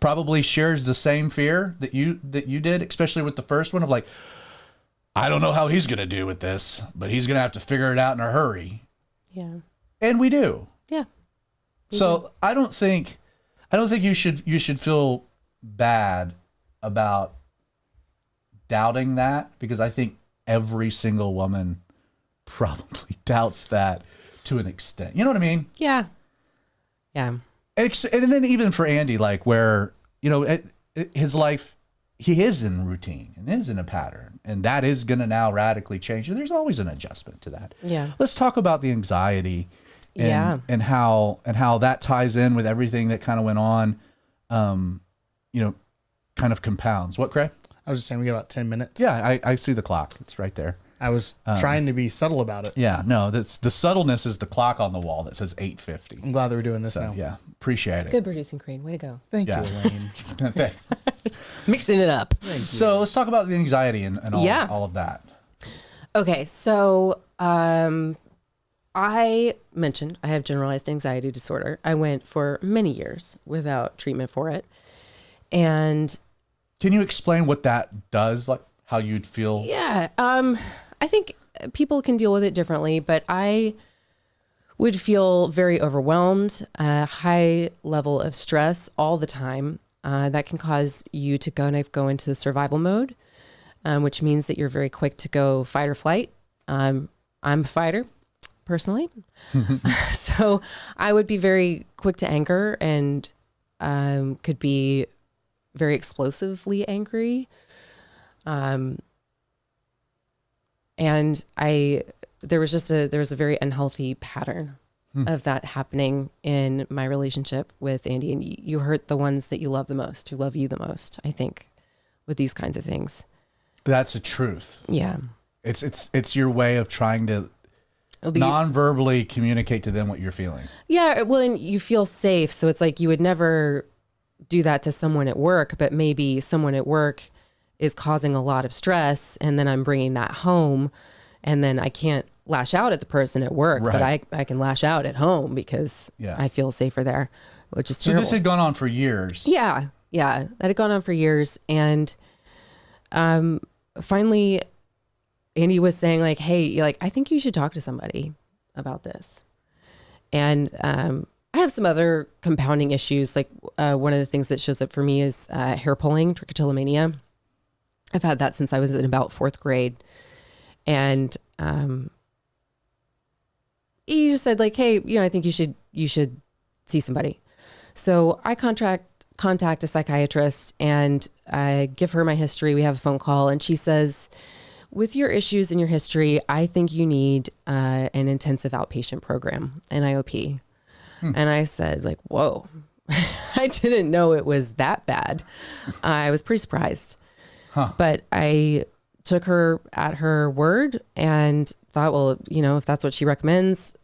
probably shares the same fear that you did, especially with the first one of like, I don't know how he's going to do with this, but he's going to have to figure it out in a hurry. Yeah. And we do. Yeah. So I don't think you should feel bad about doubting that, because I think every single woman probably doubts that to an extent. You know what I mean? Yeah. Yeah. And then even for Andy, like where, you know, his life, he is in routine and is in a pattern, and that is going to now radically change. There's always an adjustment to that. Yeah. Let's talk about the anxiety and how that ties in with everything that kind of went on, you know, kind of compounds. What, Craig? I was just saying we got about 10 minutes. Yeah, I see the clock. It's right there. I was trying to be subtle about it. Yeah, no, the subtleness is the clock on the wall that says 8:50. I'm glad that we're doing this now. Yeah, appreciate it. Good producing, Crane. Way to go. Thank you, Elaine. Just mixing it up. So let's talk about the anxiety and all of that. Okay, so I mentioned I have generalized anxiety disorder. I went for many years without treatment for it. And can you explain what that does, like how you'd feel? Yeah, I think people can deal with it differently, but I would feel very overwhelmed, a high level of stress all the time. That can cause you to go into survival mode, which means that you're very quick to go fight or flight. I'm a fighter, personally. So I would be very quick to anger and could be very explosively angry. And there was a very unhealthy pattern of that happening in my relationship with Andy. And you hurt the ones that you love the most, who love you the most, I think, with these kinds of things. That's the truth. Yeah. It's your way of trying to non-verbally communicate to them what you're feeling. Yeah. Well, and you feel safe. So it's like you would never do that to someone at work, but maybe someone at work is causing a lot of stress, and then I'm bringing that home, and then I can't lash out at the person at work, right. But I can lash out at home because I feel safer there, which is terrible. So this had gone on for years. Yeah. That had gone on for years. And finally, Andy was saying like, hey, I think you should talk to somebody about this. And I have some other compounding issues. Like one of the things that shows up for me is hair pulling, trichotillomania. I've had that since I was in about 4th grade. And he just said like, hey, I think you should see somebody. So I contact a psychiatrist, and I give her my history. We have a phone call, and she says, with your issues and your history, I think you need an intensive outpatient program, an IOP. And I said like, whoa, I didn't know it was that bad. I was pretty surprised. But I took her at her word and thought, well, if that's what she recommends,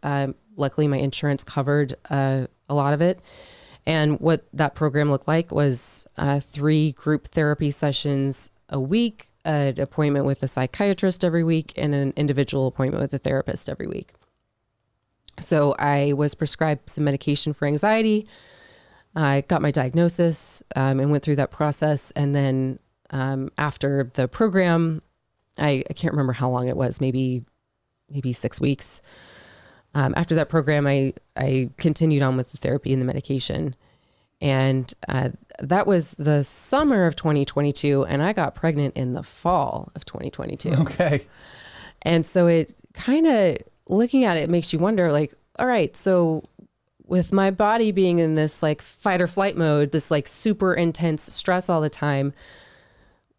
luckily my insurance covered a lot of it. And what that program looked like was 3 group therapy sessions a week, an appointment with a psychiatrist every week, and an individual appointment with a therapist every week. So I was prescribed some medication for anxiety. I got my diagnosis and went through that process. And then after the program, I can't remember how long it was, maybe 6 weeks. After that program, I continued on with the therapy and the medication. And that was the summer of 2022. And I got pregnant in the fall of 2022. Okay. And so it kind of, looking at it, makes you wonder, like, all right, so with my body being in this like fight or flight mode, this like super intense stress all the time,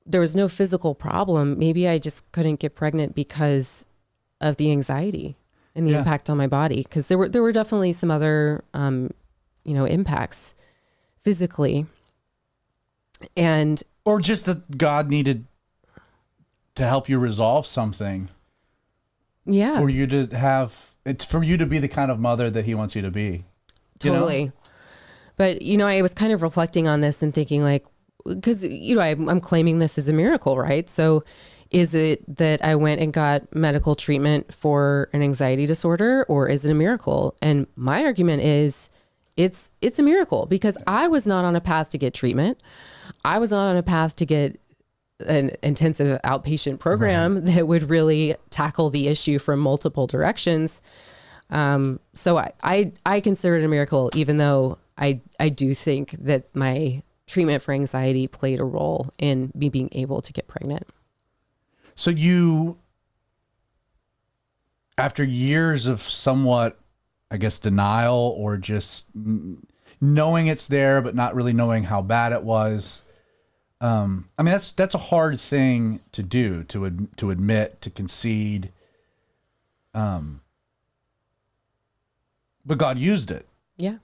there was no physical problem. Maybe I just couldn't get pregnant because of the anxiety and the impact on my body. Because there were definitely some other, impacts physically. And or just that God needed to help you resolve something. Yeah. For you to be the kind of mother that he wants you to be. Totally. You know? But, I was kind of reflecting on this and thinking like, because, I'm claiming this as a miracle, right? So is it that I went and got medical treatment for an anxiety disorder, or is it a miracle? And my argument is it's a miracle, because I was not on a path to get treatment. I was not on a path to get an intensive outpatient program that would really tackle the issue from multiple directions. So I consider it a miracle, even though I do think that my treatment for anxiety played a role in me being able to get pregnant. So you, after years of somewhat, I guess, denial or just knowing it's there, but not really knowing how bad it was. That's a hard thing to do, to admit, to concede. But God used it. Yeah.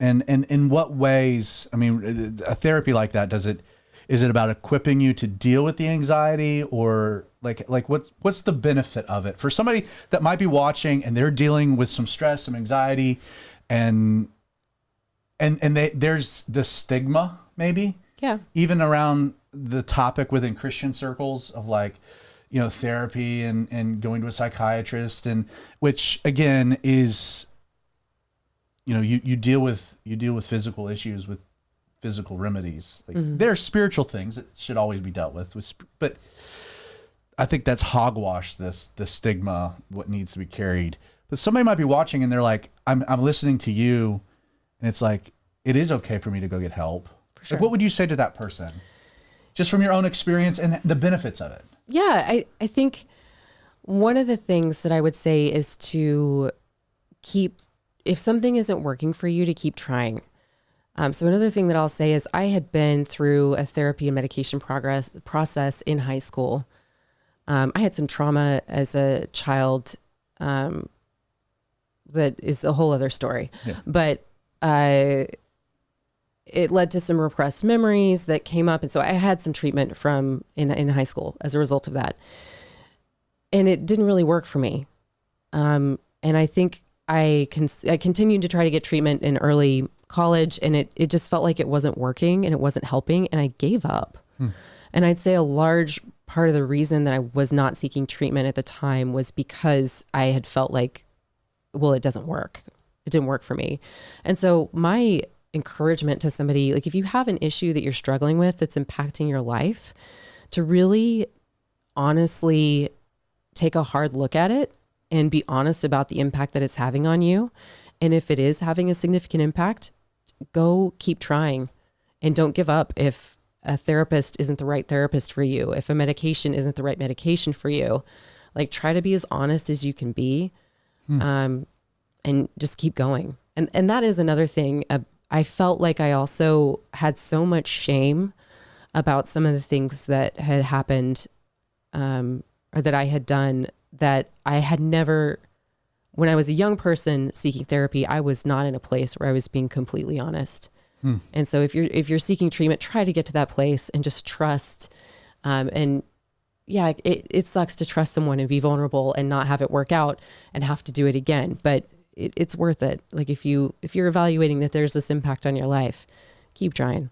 And in what ways, a therapy like that, is it about equipping you to deal with the anxiety, or like what's the benefit of it for somebody that might be watching and they're dealing with some stress, some anxiety, and there's the stigma maybe, even around the topic within Christian circles of like, therapy and going to a psychiatrist, and which again is, you deal with physical issues with physical remedies. Like, there are spiritual things that should always be dealt with, but I think that's hogwash, the stigma, what needs to be carried. But somebody might be watching and they're like, I'm listening to you, and it's like, it is okay for me to go get help. For sure. Like, what would you say to that person? Just from your own experience and the benefits of it. Yeah, I think one of the things that I would say is to if something isn't working for you, to keep trying. So another thing that I'll say is I had been through a therapy and medication process in high school. I had some trauma as a child that is a whole other story. Yeah. But it led to some repressed memories that came up. And so I had some treatment in high school as a result of that. And it didn't really work for me. And I think I continued to try to get treatment in early college, and it just felt like it wasn't working and it wasn't helping, and I gave up. And I'd say a large part of the reason that I was not seeking treatment at the time was because I had felt like, well, it doesn't work. It didn't work for me. And so my encouragement to somebody, like, if you have an issue that you're struggling with that's impacting your life, to really honestly take a hard look at it and be honest about the impact that it's having on you. And if it is having a significant impact, go keep trying, and don't give up if a therapist isn't the right therapist for you, if a medication isn't the right medication for you. Like, try to be as honest as you can be, and just keep going. And that is another thing. I felt like I also had so much shame about some of the things that had happened, or that I had done, that I had never, when I was a young person seeking therapy, I was not in a place where I was being completely honest. And so if you're seeking treatment, try to get to that place and just trust. And yeah, it sucks to trust someone and be vulnerable and not have it work out and have to do it again. But it's worth it. Like if you're evaluating that there's this impact on your life, keep trying.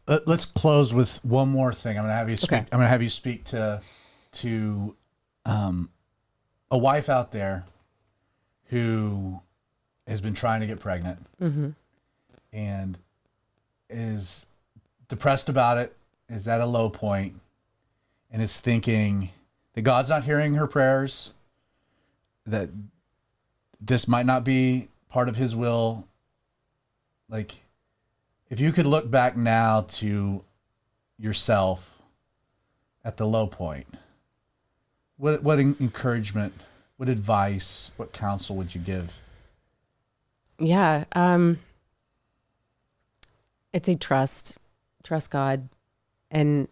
Let's close with one more thing. I'm going to have you speak. Okay. I'm going to have you speak to a wife out there who has been trying to get pregnant and is depressed about it, is at a low point, and is thinking that God's not hearing her prayers, that this might not be part of his will. Like, if you could look back now to yourself at the low point, what encouragement, what advice, what counsel would you give? Yeah. I'd say trust God, and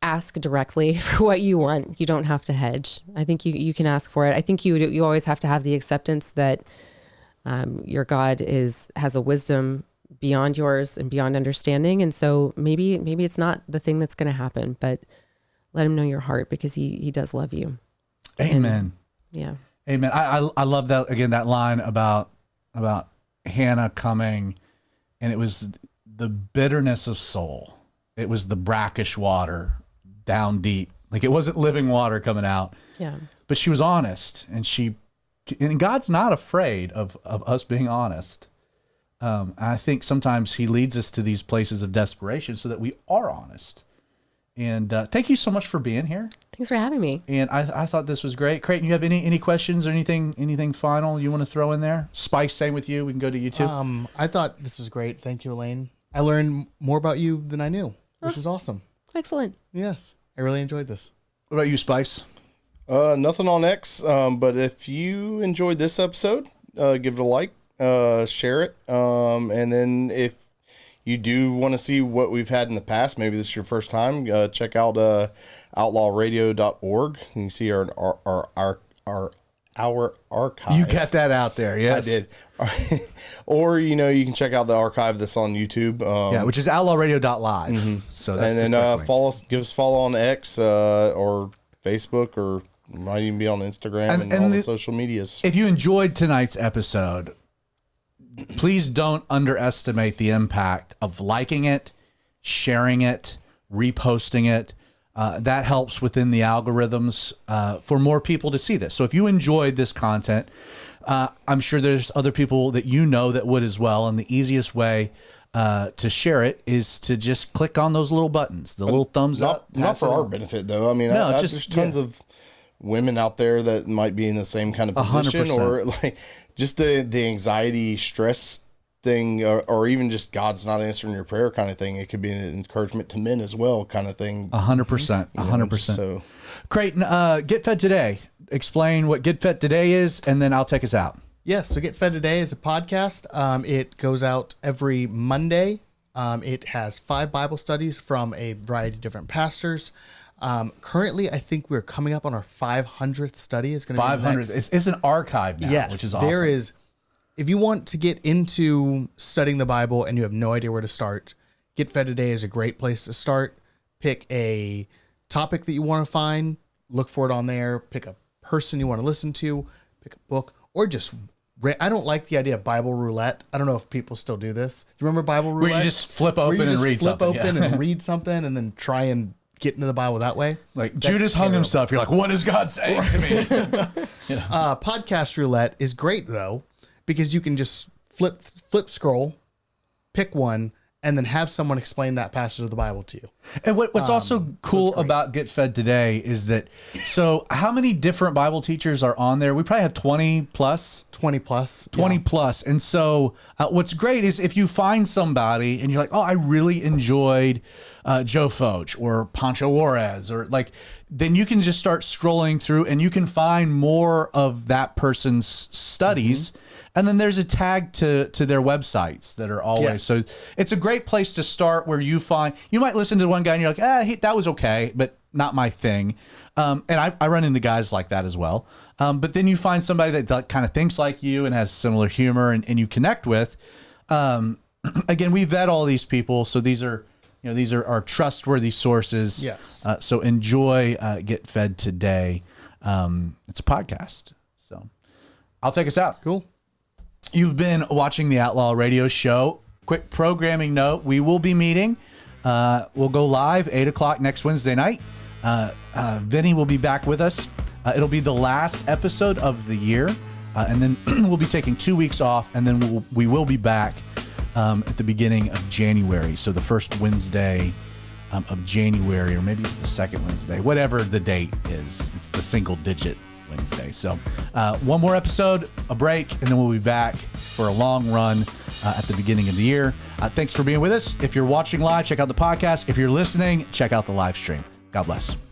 ask directly for what you want. You don't have to hedge. I think you can ask for it. I think you always have to have the acceptance that your God has a wisdom beyond yours and beyond understanding. And so maybe it's not the thing that's going to happen, but let him know your heart, because he does love you. Amen. And, yeah. Amen. I love that, again, that line about Hannah coming, and it was the bitterness of soul. It was the brackish water down deep. Like, it wasn't living water coming out. Yeah. But she was honest, and God's not afraid of us being honest. I think sometimes he leads us to these places of desperation so that we are honest. And thank you so much for being here. Thanks for having me. And I thought this was great. Creighton, you have any questions or anything final you want to throw in there? Spice, same with you. We can go to you too. I thought this was great. Thank you, Elaine. I learned more about you than I knew, which is awesome. Excellent. Yes, I really enjoyed this. What about you, Spice? Nothing on X, but if you enjoyed this episode, give it a like, share it, and then if you do want to see what we've had in the past, maybe this is your first time, check out outlawradio.org. You can see our archive. You got that out there, yes. I did. Or, you can check out the archive that's on YouTube. Which is outlawradio.live. So that's and then follow us, give us a follow on X or Facebook, or might even be on Instagram and all the social medias. If you enjoyed tonight's episode, please don't underestimate the impact of liking it, sharing it, reposting it. That helps within the algorithms for more people to see this. So if you enjoyed this content, I'm sure there's other people that that would as well. And the easiest way to share it is to just click on those little buttons, the little thumbs up. Not for our benefit, though. I mean, there's tons of women out there that might be in the same kind of position, 100%. or like just the anxiety, stress thing, or even just God's not answering your prayer kind of thing. It could be an encouragement to men as well, kind of thing. 100%. 100%. So, Creighton, Get Fed Today. Explain what Get Fed Today is, and then I'll take us out. Yes, so Get Fed Today is a podcast. It goes out every Monday. It has 5 Bible studies from a variety of different pastors. Currently, I think we're coming up on our 500th study. It's going to be 500. It's an archive now, yes, which is awesome. There is. If you want to get into studying the Bible and you have no idea where to start, Get Fed Today is a great place to start. Pick a topic that you want to find, look for it on there, pick a person you want to listen to, pick a book, or just I don't like the idea of Bible roulette. I don't know if people still do this. Do you remember Bible roulette? Where you just flip open and read something. And read something and then try and get into the Bible that way. Like Judas hung himself. You're like, what is God saying to me? Podcast roulette is great though, because you can just flip scroll, pick one, and then have someone explain that passage of the Bible to you. And what's also cool about Get Fed Today is that, so how many different Bible teachers are on there? We probably have 20 plus. 20 plus. 20 plus. And so what's great is if you find somebody and you're like, oh, I really enjoyed Joe Foch or Pancho Juarez, or like, then you can just start scrolling through and you can find more of that person's studies. Mm-hmm. And then there's a tag to their websites that are always, yes. So it's a great place to start, where you might listen to one guy and you're like, that was okay, but not my thing. And I run into guys like that as well. But then you find somebody that kind of thinks like you and has similar humor and you connect with. Again, we vet all these people. So these are our trustworthy sources. Yes. So enjoy Get Fed Today. It's a podcast. So I'll take us out. Cool. You've been watching the Outlaw Radio Show. Quick programming note, we will be meeting. We'll go live 8 o'clock next Wednesday night. Vinny will be back with us. It'll be the last episode of the year. And then we'll be taking 2 weeks off, and then we will be back at the beginning of January. So the first Wednesday of January, or maybe it's the second Wednesday, whatever the date is. It's the single digit Wednesday. So one more episode, a break, and then we'll be back for a long run at the beginning of the year. Thanks for being with us. If you're watching live, check out the podcast. If you're listening, check out the live stream. God bless.